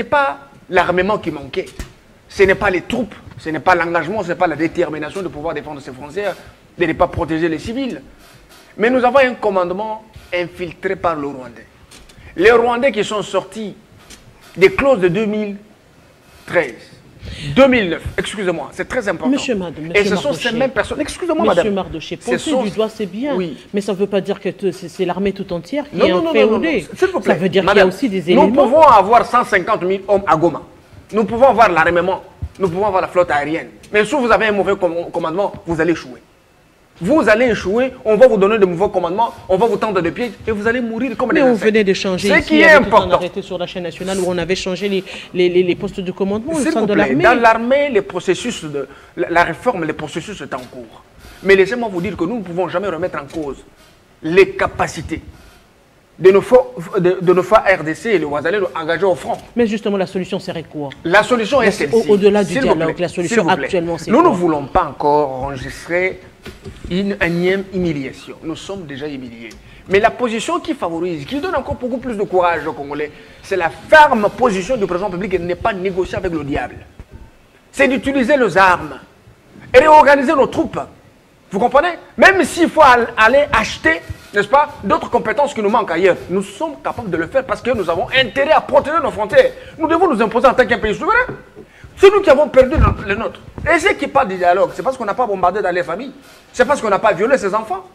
pas l'armement qui manquait. Ce n'est pas les troupes, ce n'est pas l'engagement, ce n'est pas la détermination de pouvoir défendre ses frontières, de ne pas protéger les civils. Mais nous avons un commandement infiltré par le Rwandais. Les Rwandais qui sont sortis des clauses de 2013, 2009, excusez-moi, c'est très important. Monsieur Et ce sont ces mêmes personnes, excusez-moi madame. Monsieur Mardochée, pointer du doigt c'est bien, oui. Mais ça ne veut pas dire que c'est l'armée tout entière qui Non, est non, non, inféodée. s'il vous plaît. Ça veut dire qu'il y Madame, a aussi des éléments. nous pouvons avoir 150 000 hommes à Goma. Nous pouvons avoir l'armement. nous pouvons avoir la flotte aérienne. Mais si vous avez un mauvais commandement, vous allez échouer. Vous allez échouer, on va vous donner de mauvais commandements, on va vous tendre des pieds et vous allez mourir comme des insectes. Mais on venait de changer Ce ici, qui est important. un arrêté sur la chaîne nationale où on avait changé les postes de commandement au sein de l'armée. Dans l'armée, les processus de la réforme, les processus sont en cours. Mais laissez-moi vous dire que nous ne pouvons jamais remettre en cause les capacités de nos forces RDC et le Ouazalais engagés au front. Mais justement, la solution serait quoi? La solution est celle-ci. Au-delà du dialogue, la solution actuellement, c'est quoi? Nous ne voulons pas encore enregistrer une énième humiliation. Nous sommes déjà humiliés. Mais la position qui favorise, qui donne encore beaucoup plus de courage aux Congolais, c'est la ferme position du président public qui n'est pas négocier avec le diable. C'est d'utiliser les armes et réorganiser nos troupes. Vous comprenez? Même s'il faut aller acheter, n'est-ce pas, d'autres compétences qui nous manquent ailleurs, nous sommes capables de le faire parce que nous avons intérêt à protéger nos frontières. Nous devons nous imposer en tant qu'un pays souverain. C'est nous qui avons perdu le nôtre. Et ceux qui parlent du dialogue, c'est parce qu'on n'a pas bombardé dans les familles. C'est parce qu'on n'a pas violé ses enfants.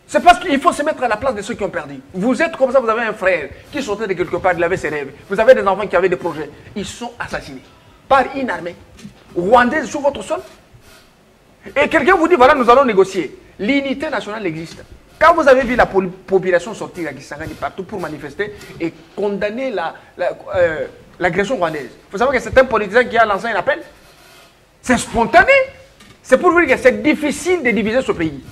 C'est parce qu'il faut se mettre à la place de ceux qui ont perdu. Vous êtes comme ça, vous avez un frère qui sortait de quelque part, il avait ses rêves. Vous avez des enfants qui avaient des projets. Ils sont assassinés par une armée rwandaise sur votre sol. Et quelqu'un vous dit, voilà, nous allons négocier. L'unité nationale existe. Quand vous avez vu la population sortir à Kisangani partout pour manifester et condamner l'agression rwandaise, vous savez que c'est un politicien qui a lancé un appel. C'est spontané. C'est pour vous dire que c'est difficile de diviser ce pays.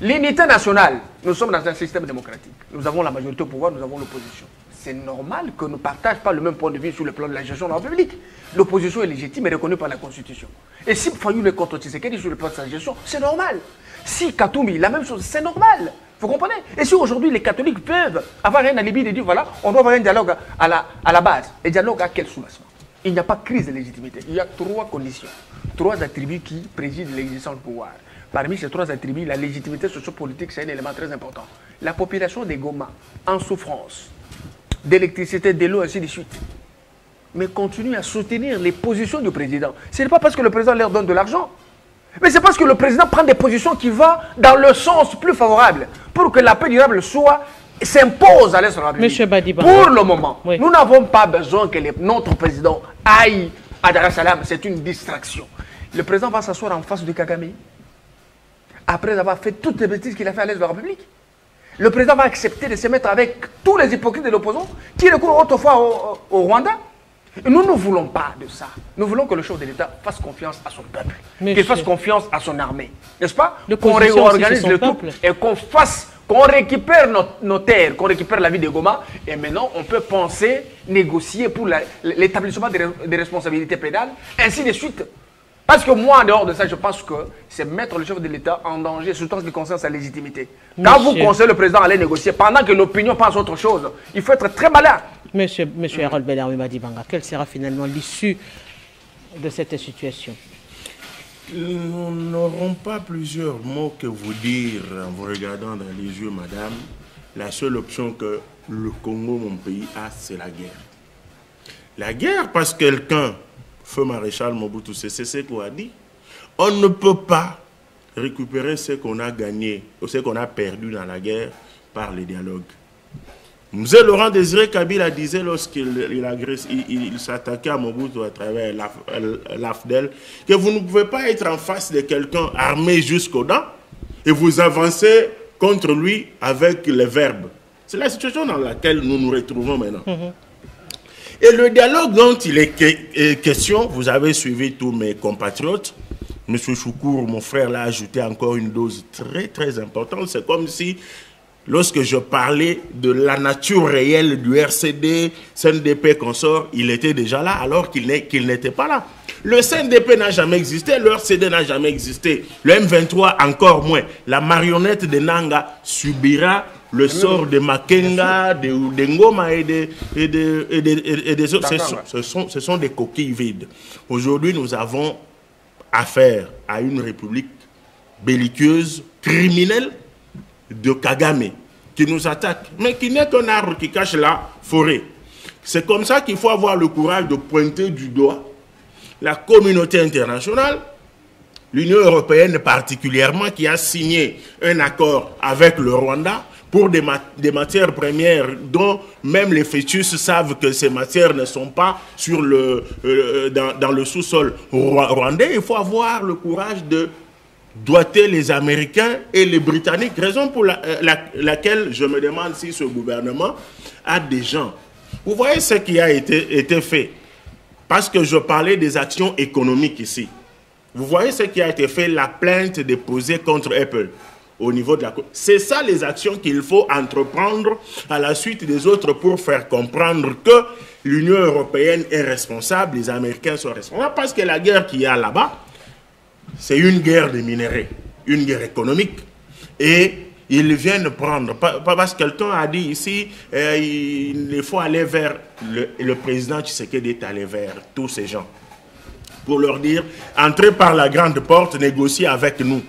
L'unité nationale, nous sommes dans un système démocratique. Nous avons la majorité au pouvoir, nous avons l'opposition. C'est normal que nous ne partagions pas le même point de vue sur le plan de la gestion de la République. L'opposition est légitime et reconnue par la Constitution. Et si Fayou est contre Tshisekedi sur le plan de sa gestion, c'est normal. Si Katumbi, la même chose, c'est normal. Vous comprenez? Et si aujourd'hui les catholiques peuvent avoir un alibi de dire, voilà, on doit avoir un dialogue à la base. Et dialogue à quel soubassement? Il n'y a pas de crise de légitimité. Il y a trois conditions, trois attributs qui président l'existence du pouvoir. Parmi ces trois attributs, la légitimité sociopolitique, c'est un élément très important. La population des Goma, en souffrance, d'électricité, de l'eau, ainsi de suite, mais continue à soutenir les positions du président. Ce n'est pas parce que le président leur donne de l'argent, mais c'est parce que le président prend des positions qui vont dans le sens plus favorable pour que la paix durable s'impose à l'Est de la République. Pour le moment, oui, nous n'avons pas besoin que notre président aille à Dar es Salaam. C'est une distraction. Le président va s'asseoir en face de Kagame après avoir fait toutes les bêtises qu'il a fait à l'Est de la République. Le président va accepter de se mettre avec tous les hypocrites de l'opposant qui recourent autrefois au Rwanda. Et nous ne voulons pas de ça. Nous voulons que le chef de l'État fasse confiance à son peuple, qu'il fasse confiance à son armée. N'est-ce pas? Qu'on réorganise le tout et qu'on récupère nos terres, qu'on récupère la vie de Goma. Et maintenant, on peut penser, négocier pour l'établissement des responsabilités pénales, ainsi de suite. Parce que moi, en dehors de ça, je pense que c'est mettre le chef de l'État en danger, surtout en ce qui concerne sa légitimité. Quand vous conseillez le président à aller négocier, pendant que l'opinion pense autre chose, il faut être très malin. Monsieur Harold Bellarmé-Badibanga, quelle sera finalement l'issue de cette situation? Nous n'aurons pas plusieurs mots que vous dire en vous regardant dans les yeux, madame. La seule option que le Congo, mon pays, a, c'est la guerre. La guerre, parce que quelqu'un, Feu Maréchal Mobutu Sese Seko a dit, on ne peut pas récupérer ce qu'on a gagné ou ce qu'on a perdu dans la guerre par le dialogue. Mzee Laurent Désiré Kabila disait lorsqu'il s'attaquait à Mobutu à travers l'AFDEL que vous ne pouvez pas être en face de quelqu'un armé jusqu'aux dents et vous avancez contre lui avec les verbes. C'est la situation dans laquelle nous nous retrouvons maintenant. Et le dialogue dont il est question, vous avez suivi tous mes compatriotes. M. Choukour, mon frère, l'a ajouté encore une dose très très importante. C'est comme si, lorsque je parlais de la nature réelle du RCD, CNDP consort, il était déjà là alors qu'il n'était pas là. Le CNDP n'a jamais existé, le RCD n'a jamais existé. Le M23 encore moins. La marionnette de Nanga subira le sort de Makenga, de Ngoma et des autres. Ce sont des coquilles vides. Aujourd'hui, nous avons affaire à une république belliqueuse, criminelle, de Kagame, qui nous attaque, mais qui n'est qu'un arbre qui cache la forêt. C'est comme ça qu'il faut avoir le courage de pointer du doigt la communauté internationale, l'Union européenne particulièrement, qui a signé un accord avec le Rwanda pour des matières premières dont même les fœtus savent que ces matières ne sont pas sur dans le sous-sol rwandais. Il faut avoir le courage de doiter les Américains et les Britanniques, raison pour laquelle je me demande si ce gouvernement a des gens. Vous voyez ce qui a été fait, parce que je parlais des actions économiques ici. Vous voyez ce qui a été fait, la plainte déposée contre Apple au niveau de la Cour. C'est ça les actions qu'il faut entreprendre à la suite des autres pour faire comprendre que l'Union européenne est responsable, les Américains sont responsables, parce que la guerre qu'il y a là-bas, c'est une guerre des minéraux, une guerre économique. Et ils viennent prendre, parce que quelqu'un a dit ici, il faut aller vers, le président Tshisekedi est allé vers tous ces gens, pour leur dire, entrez par la grande porte, négociez avec nous,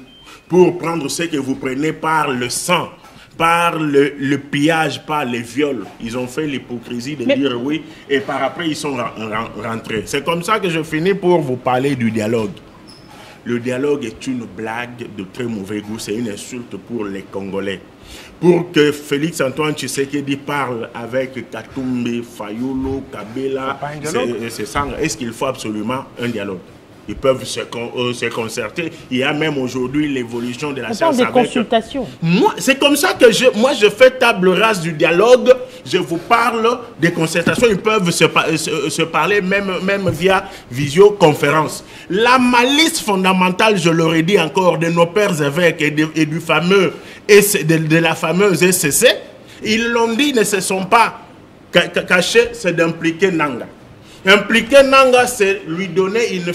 pour prendre ce que vous prenez par le sang, par le pillage, par les viols. Ils ont fait l'hypocrisie de dire oui, et par après ils sont rentrés. C'est comme ça que je finis pour vous parler du dialogue. Le dialogue est une blague de très mauvais goût, c'est une insulte pour les Congolais. Pour que Félix Antoine Tshisekedi parle avec Katumbi, Fayulu, Kabila, est-ce qu'il faut absolument un dialogue? Ils peuvent se concerter. Il y a même aujourd'hui l'évolution de la science. On parle des consultations. C'est comme ça que je fais table rase du dialogue. Je vous parle des concertations. Ils peuvent se parler même via visioconférence. La malice fondamentale, je l'aurais dit encore, de nos pères évêques et du fameux de la fameuse SCC, ils l'ont dit, ne se sont pas cachés, c'est d'impliquer Nanga. Impliquer Nanga, c'est lui donner une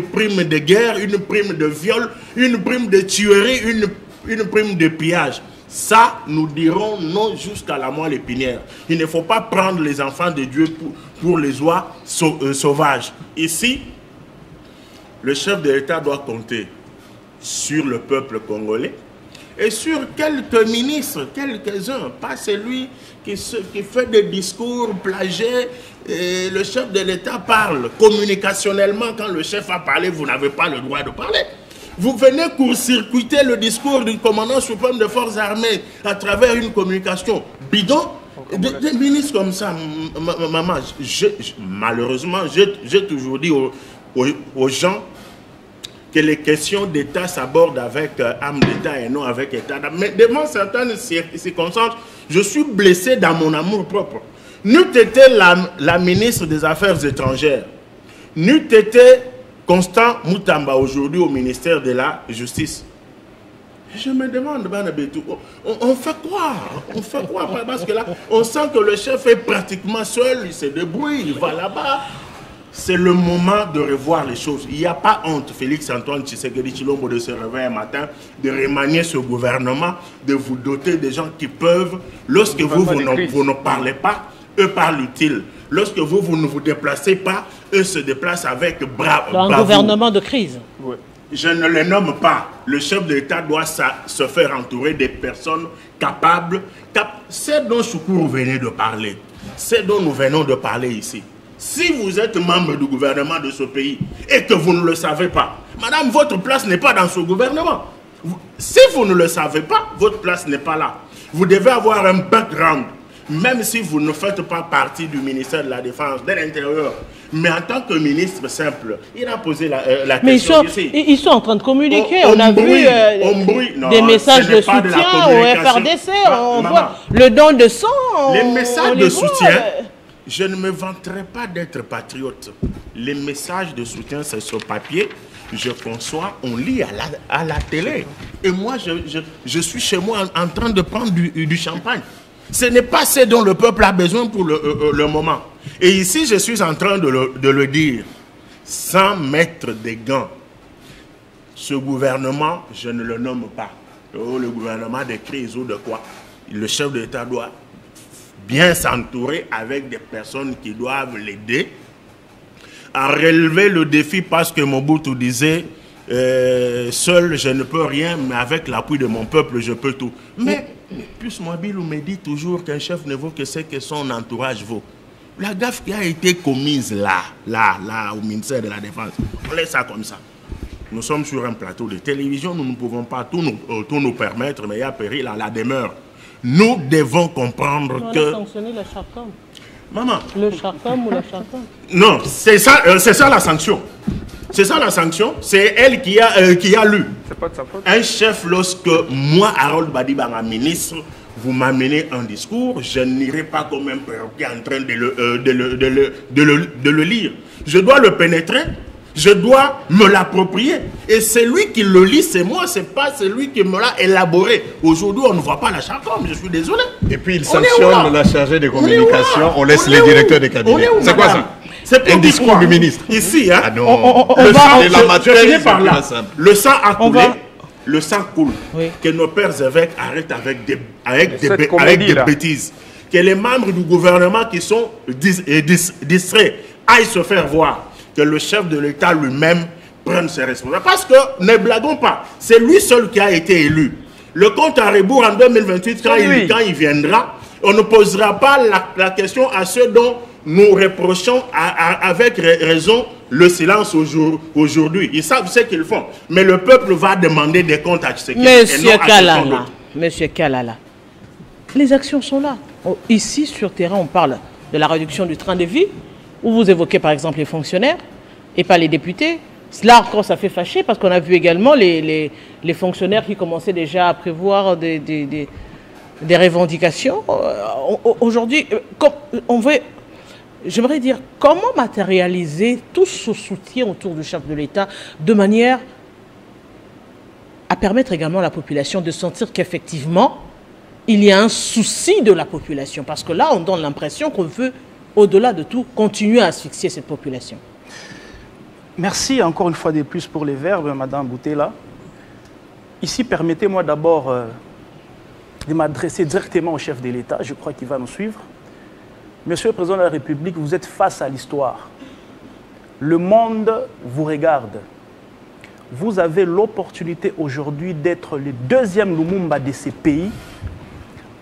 prime de guerre, une prime de viol, une prime de tuerie, une prime de pillage. Ça, nous dirons non jusqu'à la moelle épinière. Il ne faut pas prendre les enfants de Dieu pour les oies sauvages. Ici, le chef de l'État doit compter sur le peuple congolais et sur quelques ministres, quelques-uns, pas celui qui fait des discours plagiés. Et le chef de l'État parle communicationnellement. Quand le chef a parlé, vous n'avez pas le droit de parler. Vous venez court-circuiter le discours du commandant suprême des forces armées à travers une communication bidon. Des ministres comme ça, maman, malheureusement, j'ai toujours dit aux gens que les questions d'État s'abordent avec âme d'État et non avec État. Mais devant certaines circonstances, je suis blessé dans mon amour propre. N'eût été la ministre des Affaires étrangères, n'eût été Constant Moutamba aujourd'hui au ministère de la Justice. Je me demande, on fait quoi? On fait quoi? Parce que là, on sent que le chef est pratiquement seul, il se débrouille, il va là-bas. C'est le moment de revoir les choses. Il n'y a pas honte, Félix Antoine Tshisekedi Tshilombo, de se réveiller un matin, de remanier ce gouvernement, de vous doter des gens qui peuvent, lorsque vous ne parlez pas, eux parlent-ils. Lorsque vous ne vous déplacez pas, eux se déplacent avec bravoure. Un gouvernement de crise. Oui. Je ne les nomme pas. Le chef de l'État doit se faire entourer des personnes capables. C'est dont Choukourou venait de parler. C'est dont nous venons de parler ici. Si vous êtes membre du gouvernement de ce pays et que vous ne le savez pas, madame, votre place n'est pas dans ce gouvernement. Si vous ne le savez pas, votre place n'est pas là. Vous devez avoir un background, même si vous ne faites pas partie du ministère de la Défense, de l'Intérieur. Mais en tant que ministre simple, il a posé la question ici. Ils sont en train de communiquer. On a vu des messages de soutien au FRDC. On voit le don de sang. Les messages de soutien... Je ne me vanterai pas d'être patriote. Les messages de soutien, c'est sur papier. Je conçois, on lit à la télé. Et moi, je suis chez moi en train de prendre du champagne. Ce n'est pas ce dont le peuple a besoin pour le moment. Et ici, je suis en train de le dire, sans mettre des gants. Ce gouvernement, je ne le nomme pas. Le gouvernement de crise ou de quoi. Le chef de l'État doit bien s'entourer avec des personnes qui doivent l'aider à relever le défi, parce que Mobutu disait seul je ne peux rien, mais avec l'appui de mon peuple je peux tout. Mais plus Mobilou me dit toujours qu'un chef ne vaut que ce que son entourage vaut. La gaffe qui a été commise là au ministère de la Défense, on laisse ça comme ça. Nous sommes sur un plateau de télévision, nous ne pouvons pas tout nous permettre, mais il y a péril à la demeure. Nous devons comprendre que... sanctionner la Charcom. Maman. Le Charcom ou la Charcom? Non, c'est ça la sanction. C'est ça la sanction. C'est elle qui a lu. C'est pas de sa faute. Un chef, lorsque moi, Harold Badibanga, ministre, vous m'amenez un discours, je n'irai pas comme un perroquet en train de le lire. Je dois le pénétrer, je dois me l'approprier. Et celui qui le lit, c'est moi, c'est pas celui qui me l'a élaboré. Aujourd'hui, on ne voit pas la Charcom, je suis désolé. Et puis il sanctionne la chargée de communication, on laisse les directeurs des cabinets. C'est quoi ça? C'est un discours du ministre. Ici, hein, ah non. Je finis par là. Le sang a coulé. Le sang coule. Oui. Que nos pères évêques arrêtent avec des bêtises. Que les membres du gouvernement qui sont distraits aillent se faire voir. Que le chef de l'État lui-même prenne ses responsabilités. Parce que, ne blaguons pas, c'est lui seul qui a été élu. Le compte à rebours en 2028, quand il viendra, on ne posera pas la question à ceux dont nous reprochons avec raison le silence aujourd'hui. Ils savent ce qu'ils font. Mais le peuple va demander des comptes à Tshisekedi. Monsieur Kalala, les actions sont là. Ici, sur terrain, on parle de la réduction du train de vie, où vous évoquez par exemple les fonctionnaires et pas les députés. Là encore, ça fait fâcher parce qu'on a vu également les fonctionnaires qui commençaient déjà à prévoir des revendications. Aujourd'hui, on veut... J'aimerais dire, comment matérialiser tout ce soutien autour du chef de l'État de manière à permettre également à la population de sentir qu'effectivement, il y a un souci de la population. Parce que là, on donne l'impression qu'on veut, au-delà de tout, continuer à asphyxier cette population. Merci encore une fois de plus pour les verbes, Madame Boutela. Ici, permettez-moi d'abord de m'adresser directement au chef de l'État. Je crois qu'il va nous suivre. Monsieur le Président de la République, vous êtes face à l'histoire. Le monde vous regarde. Vous avez l'opportunité aujourd'hui d'être le deuxième Lumumba de ces pays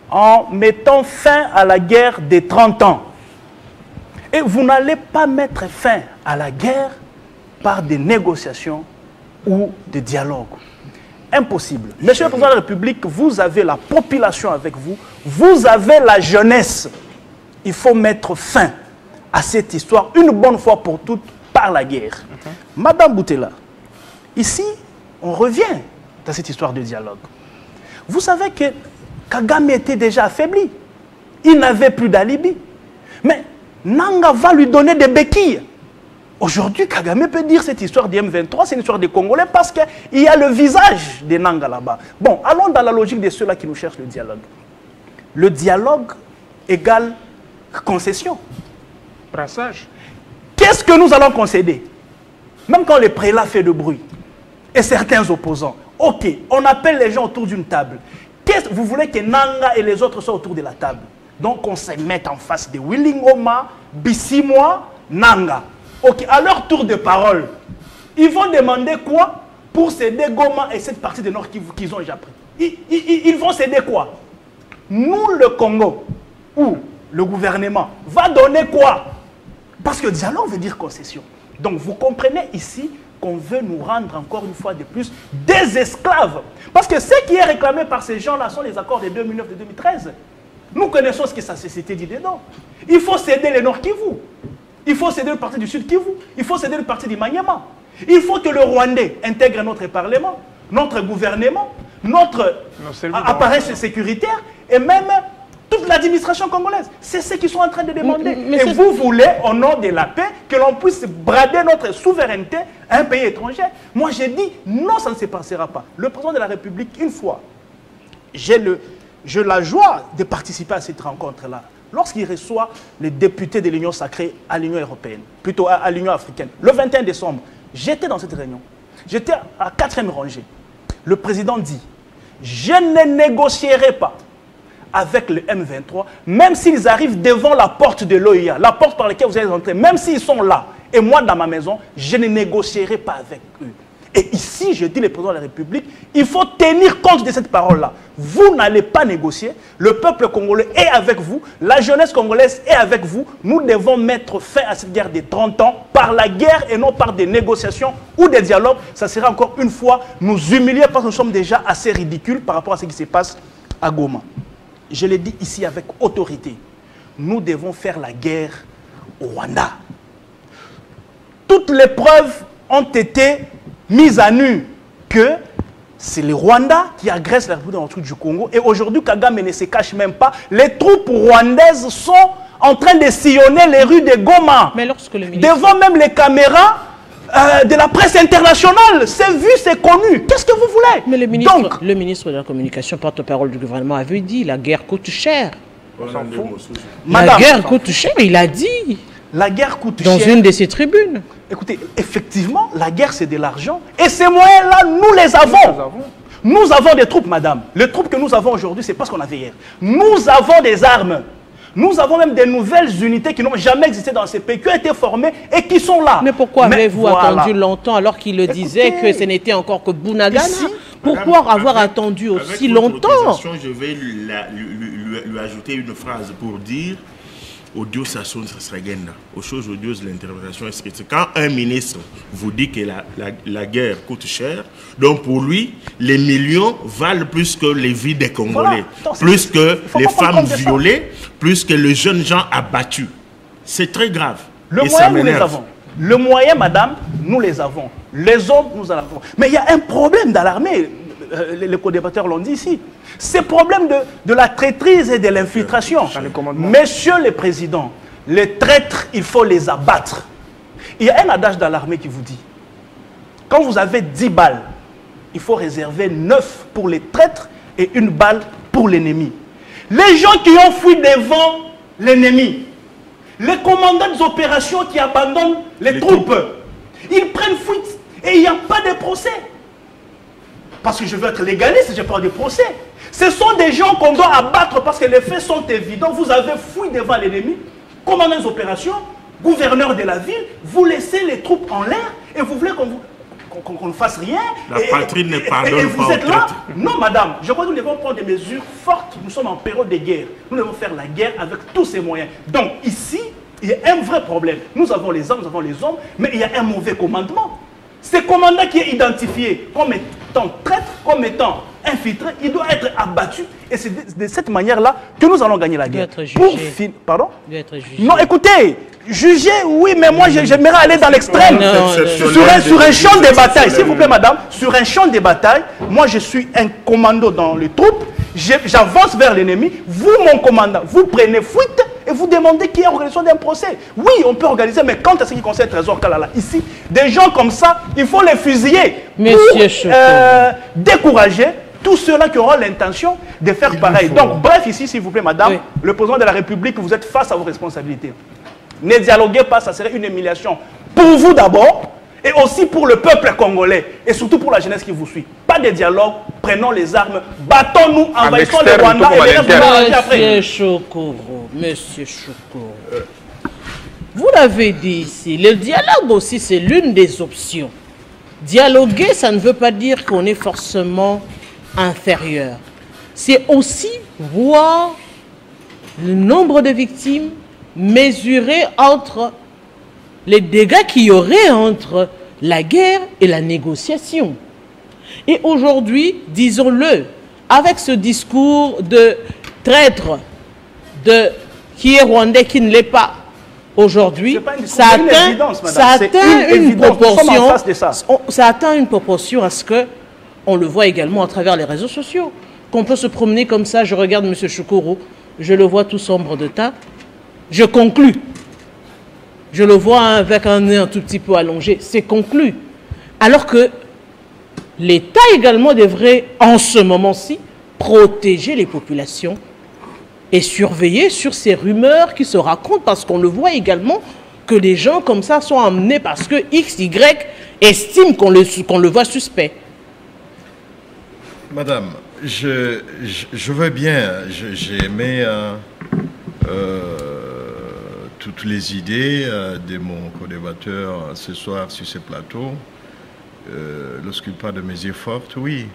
en mettant fin à la guerre des 30 ans. Et vous n'allez pas mettre fin à la guerre par des négociations ou des dialogues. Impossible. Monsieur le Président de la République, vous avez la population avec vous, vous avez la jeunesse. Il faut mettre fin à cette histoire une bonne fois pour toutes par la guerre. Madame Boutela, ici, on revient dans cette histoire de dialogue. Vous savez que Kagame était déjà affaibli. Il n'avait plus d'alibi. Mais Nanga va lui donner des béquilles. Aujourd'hui, Kagame peut dire cette histoire du M23, c'est une histoire des Congolais parce qu'il y a le visage des Nanga là-bas. Bon, allons dans la logique de ceux-là qui nous cherchent le dialogue. Le dialogue égale concession. Brassage. Qu'est-ce que nous allons concéder? Même quand le prélat fait de bruit, et certains opposants, ok, on appelle les gens autour d'une table. Vous voulez que Nanga et les autres soient autour de la table? Donc on se met en face de Willingoma, Bissimwa, Nanga. Ok, à leur tour de parole, ils vont demander quoi pour céder Goma et cette partie de Nord qu'ils ont déjà pris? Ils vont céder quoi? Nous, le Congo, ou le gouvernement, va donner quoi? Parce que dialogue veut dire concession. Donc vous comprenez ici qu'on veut nous rendre encore une fois de plus des esclaves. Parce que ce qui est réclamé par ces gens-là sont les accords de 2009 et de 2013. Nous connaissons ce que ça s'était dit dedans. Il faut céder le Nord Kivu. Il faut céder le parti du Sud Kivu. Il faut céder le parti du Maniema. Il faut que le Rwandais intègre notre parlement, notre gouvernement, notre appareil sécuritaire et même toute l'administration congolaise. C'est ce qu'ils sont en train de demander. Et vous voulez, au nom de la paix, que l'on puisse brader notre souveraineté à un pays étranger. Moi, j'ai dit, non, ça ne se passera pas. Le président de la République, une fois, j'ai la joie de participer à cette rencontre-là. Lorsqu'il reçoit les députés de l'Union sacrée à l'Union européenne, plutôt à l'Union africaine, le 21 décembre, j'étais dans cette réunion. J'étais à 4e rangée. Le président dit, je ne négocierai pas avec le M23, même s'ils arrivent devant la porte de l'OIA, la porte par laquelle vous allez entrer, même s'ils sont là, et moi dans ma maison, je ne négocierai pas avec eux. Et ici, je dis le président de la République, il faut tenir compte de cette parole-là. Vous n'allez pas négocier, le peuple congolais est avec vous, la jeunesse congolaise est avec vous. Nous devons mettre fin à cette guerre des 30 ans par la guerre et non par des négociations ou des dialogues. Ça sera encore une fois nous humilier parce que nous sommes déjà assez ridicules par rapport à ce qui se passe à Goma. je l'ai dit ici avec autorité, nous devons faire la guerre au Rwanda. Toutes les preuves ont été mises à nu que c'est le Rwanda qui agresse la République du Congo. Et aujourd'hui, Kagame ne se cache même pas. Les troupes rwandaises sont en train de sillonner les rues de Goma. Mais lorsque le ministre... Devant même les caméras de la presse internationale. C'est vu, c'est connu. Qu'est-ce que vous voulez? Mais le ministre de la Communication, porte-parole du gouvernement, avait dit la guerre coûte cher. On s'en fout. La guerre coûte cher, il a dit. La guerre coûte dans cher. Une de ses tribunes. Écoutez, effectivement, la guerre c'est de l'argent. Et ces moyens-là, nous les avons. Nous avons des troupes, madame. Les troupes que nous avons aujourd'hui, c'est pas ce qu'on avait hier. Nous avons des armes. Nous avons même des nouvelles unités qui n'ont jamais existé dans ces pays, qui ont été formées et qui sont là. Mais pourquoi avez-vous attendu longtemps alors qu'il le disait que ce n'était encore que Bunagana? Pourquoi avoir attendu aussi longtemps? Je vais lui ajouter une phrase pour dire audio ça sonne, ça serait gagnant. Aux choses odieuses, l'interprétation est scriptée. Quand un ministre vous dit que la guerre coûte cher, donc pour lui, les millions valent plus que les vies des Congolais, plus que les femmes violées, plus que les jeunes gens abattus. C'est très grave. Le moyen, nous les avons. Le moyen, madame, nous les avons. Les hommes, nous en avons. Mais il y a un problème dans l'armée. Les co-débatteurs l'ont dit ici. C'est problème de la traîtrise et de l'infiltration. Messieurs les présidents, les traîtres, il faut les abattre. Il y a un adage dans l'armée qui vous dit, quand vous avez 10 balles, il faut réserver 9 pour les traîtres et 1 balle pour l'ennemi. Les gens qui ont fui devant l'ennemi, les commandants des opérations qui abandonnent les troupes, ils prennent fuite et il n'y a pas de procès. Parce que je veux être légaliste, je parle de procès. Ce sont des gens qu'on doit abattre parce que les faits sont évidents. Vous avez fui devant l'ennemi, commandant des opérations, gouverneur de la ville, vous laissez les troupes en l'air et vous voulez qu'on ne fasse rien. La patrie ne pardonne pas. Et vous êtes là? Non, madame. Je crois que nous devons prendre des mesures fortes. Nous sommes en période de guerre. Nous devons faire la guerre avec tous ces moyens. Donc, ici, il y a un vrai problème. Nous avons les armes, nous avons les hommes, mais il y a un mauvais commandement. Ce commandant qui est identifié comme étant traître, comme étant infiltré, il doit être abattu. Et c'est de cette manière-là que nous allons gagner la guerre. Il doit être jugé. Pardon? Il doit être jugé. Non, écoutez, juger, oui, mais moi j'aimerais aller dans l'extrême. Sur un champ de bataille, s'il vous plaît, madame, sur un champ de bataille, moi je suis un commando dans les troupes, j'avance vers l'ennemi, vous, mon commandant, vous prenez fuite et vous demandez qu'il y ait organisation d'un procès. Oui, on peut organiser, mais quant à ce qui concerne le Trésor Kalala, ici, des gens comme ça, il faut les fusiller. Monsieur pour décourager tous ceux-là qui auront l'intention de faire pareil. Donc, bref, ici, s'il vous plaît, madame, le président de la République, vous êtes face à vos responsabilités. Ne dialoguez pas, ça serait une humiliation pour vous d'abord, et aussi pour le peuple congolais, et surtout pour la jeunesse qui vous suit. Pas de dialogue, prenons les armes, battons-nous, envahissons le Rwanda et les après. Monsieur Chokoro, Monsieur Chokoro, vous l'avez dit ici, le dialogue aussi c'est l'une des options. Dialoguer, ça ne veut pas dire qu'on est forcément inférieur. C'est aussi voir le nombre de victimes, mesurer entre les dégâts qu'il y aurait entre la guerre et la négociation. Et aujourd'hui, disons-le, avec ce discours de traître, qui est rwandais, qui ne l'est pas, aujourd'hui, ça atteint une proportion à ce que on le voit également à travers les réseaux sociaux. Qu'on peut se promener comme ça, je regarde M. Chokoro, je le vois tout sombre de teint, je conclus. Je le vois avec un nez un tout petit peu allongé, c'est conclu. Alors que l'État également devrait, en ce moment-ci, protéger les populations et surveiller sur ces rumeurs qui se racontent, parce qu'on le voit également que des gens comme ça sont amenés parce que X, Y estiment qu'on le voit suspect. Madame, je veux bien, j'ai aimé toutes les idées de mon co-débatteur ce soir sur ce plateau. Lorsqu'il parle de mesures fortes, oui,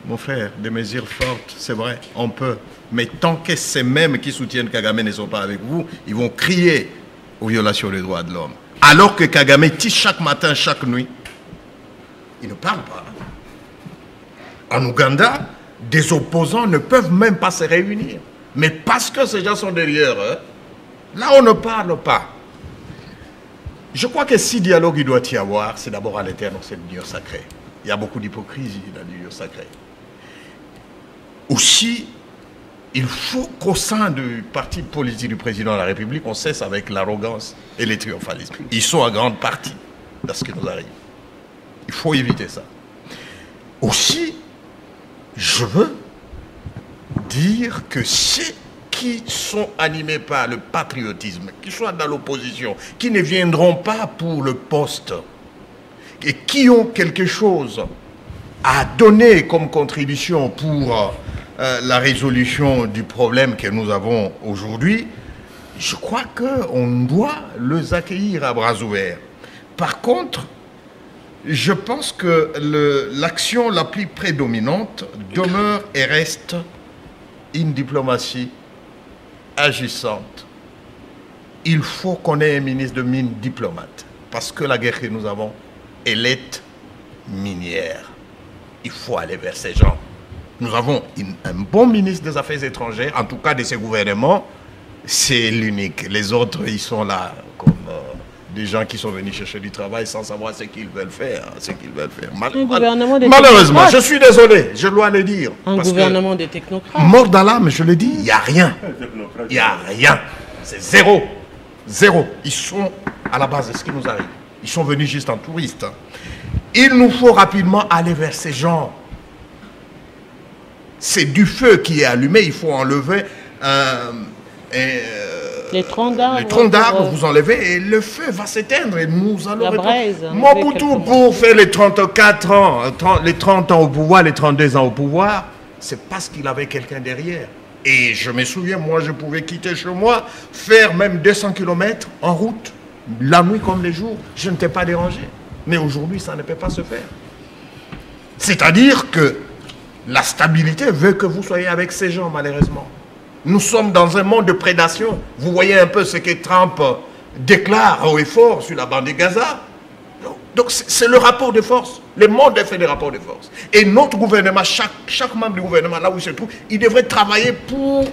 mon frère, des mesures fortes, c'est vrai, on peut. Mais tant que ces mêmes qui soutiennent Kagame ne sont pas avec vous, ils vont crier aux violations des droits de l'homme. Alors que Kagame tisse chaque matin, chaque nuit, il ne parle pas. En Ouganda, des opposants ne peuvent même pas se réunir. Mais parce que ces gens sont derrière eux, là on ne parle pas. Je crois que si dialogue il doit y avoir, c'est d'abord à l'intérieur de cette union sacrée. Il y a beaucoup d'hypocrisie dans l'union sacrée. Aussi, il faut qu'au sein du parti politique du président de la République, on cesse avec l'arrogance et les triomphalismes. Ils sont à grande partie dans ce qui nous arrive. Il faut éviter ça. Aussi, je veux dire que ceux qui sont animés par le patriotisme, qui sont dans l'opposition, qui ne viendront pas pour le poste et qui ont quelque chose à donner comme contribution pour la résolution du problème que nous avons aujourd'hui, je crois qu'on doit les accueillir à bras ouverts. Par contre, je pense que l'action la plus prédominante demeure et reste une diplomatie agissante. Il faut qu'on ait un ministre de Mines diplomate, parce que la guerre que nous avons, elle est minière. Il faut aller vers ces gens. Nous avons un bon ministre des Affaires étrangères, en tout cas de ces gouvernements, c'est l'unique. Les autres, ils sont là comme des gens qui sont venus chercher du travail sans savoir ce qu'ils veulent faire. Malheureusement, je suis désolé, je dois le dire. Un gouvernement des technocrates. Mort dans l'âme, je le dis, il n'y a rien. Il n'y a rien. C'est zéro. Zéro. Ils sont à la base de ce qui nous arrive. Ils sont venus juste en touristes. Il nous faut rapidement aller vers ces gens. C'est du feu qui est allumé, il faut enlever les troncs d'arbres. Les troncs d'arbres, vous enlevez et le feu va s'éteindre et nous allons... La braise. Mobutu, pour faire les 34 ans, les 30 ans au pouvoir, les 32 ans au pouvoir, c'est parce qu'il avait quelqu'un derrière. Et je me souviens, moi, je pouvais quitter chez moi, faire même 200 km en route, la nuit comme les jours, je n'étais pas dérangé. Mais aujourd'hui, ça ne peut pas se faire. C'est-à-dire que la stabilité veut que vous soyez avec ces gens, malheureusement. Nous sommes dans un monde de prédation. Vous voyez un peu ce que Trump déclare haut et fort sur la bande de Gaza. Donc c'est le rapport de force. Le monde est fait des rapports de force. Et notre gouvernement, chaque membre du gouvernement, là où il se trouve, il devrait travailler pour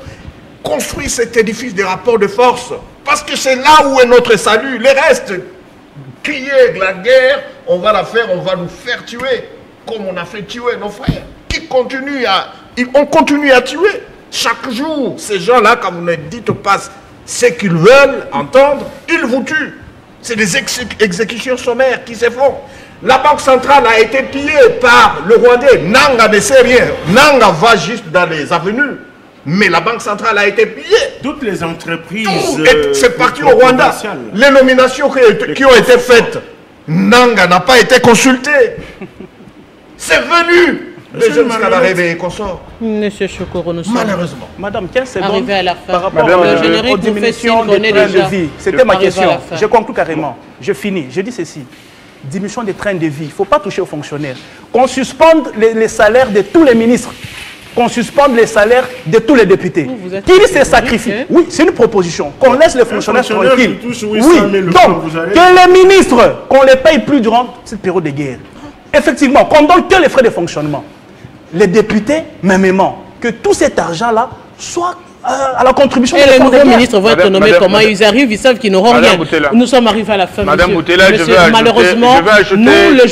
construire cet édifice des rapports de force. Parce que c'est là où est notre salut. Les restes, crier de la guerre, on va la faire, on va nous faire tuer. Comme on a fait tuer nos frères. On continue à tuer. Chaque jour, ces gens-là, quand vous ne dites pas ce qu'ils veulent entendre, ils vous tuent. C'est des exécutions sommaires qui se font. La banque centrale a été pillée par le Rwandais. Nanga ne sait rien. Nanga va juste dans les avenues. Mais la banque centrale a été pillée. Toutes les entreprises... C'est parti au Rwanda. Les nominations qui ont été faites, Nanga n'a pas été consulté. C'est venu. Les jeunes Scalarévé et consorts. Monsieur Chokoro, nous sommes... Malheureusement. Madame, 15 secondes. Arrivé à la fin. Par rapport aux diminutions des trains de vie. C'était ma question. Je conclue carrément. Je finis. Je dis ceci. Diminution des trains de vie. Il ne faut pas toucher aux fonctionnaires. Qu'on suspende les salaires de tous les ministres. Qu'on suspende les salaires de tous les députés. Qui se sacrifie? Oui, c'est une proposition. Qu'on laisse les fonctionnaires tranquilles. Oui, donc, que les ministres, qu'on les paye plus durant cette période de guerre. Effectivement, qu'on donne que les frais de fonctionnement. Les députés, mêmement, que tout cet argent-là soit à la contribution et les nouveaux ministres vont être nommés comment ils arrivent, ils savent qu'ils n'auront rien. Boutella. Nous sommes arrivés à la fin, Madame monsieur. Boutella, Monsieur, je vais malheureusement, ajouter, nous, le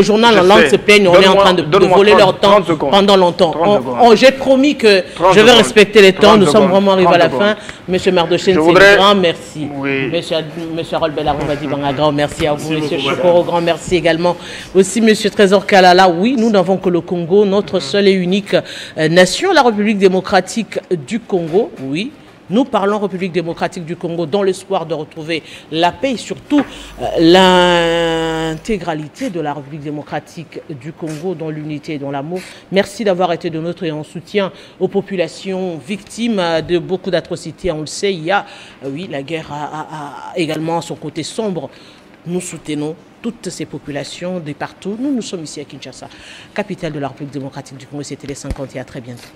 journal en langue se plaigne, on est en train de voler leur temps pendant longtemps. J'ai promis que je vais respecter les temps, nous sommes vraiment arrivés à la fin. Monsieur Mardochène, c'est un grand merci. Monsieur Harold Belaroubadi, un grand merci à vous. Monsieur Chokoro, grand merci également. Aussi, monsieur Trésor Kalala, oui, nous n'avons que le Congo, notre seule et unique nation, la République démocratique du Congo, oui. Nous parlons République démocratique du Congo dans l'espoir de retrouver la paix et surtout l'intégralité de la République démocratique du Congo dans l'unité et dans l'amour. Merci d'avoir été de notre et en soutien aux populations victimes de beaucoup d'atrocités. On le sait, il y a, oui, la guerre a également son côté sombre. Nous soutenons toutes ces populations de partout. Nous sommes ici à Kinshasa, capitale de la République démocratique du Congo. C'était les 50 et à très bientôt.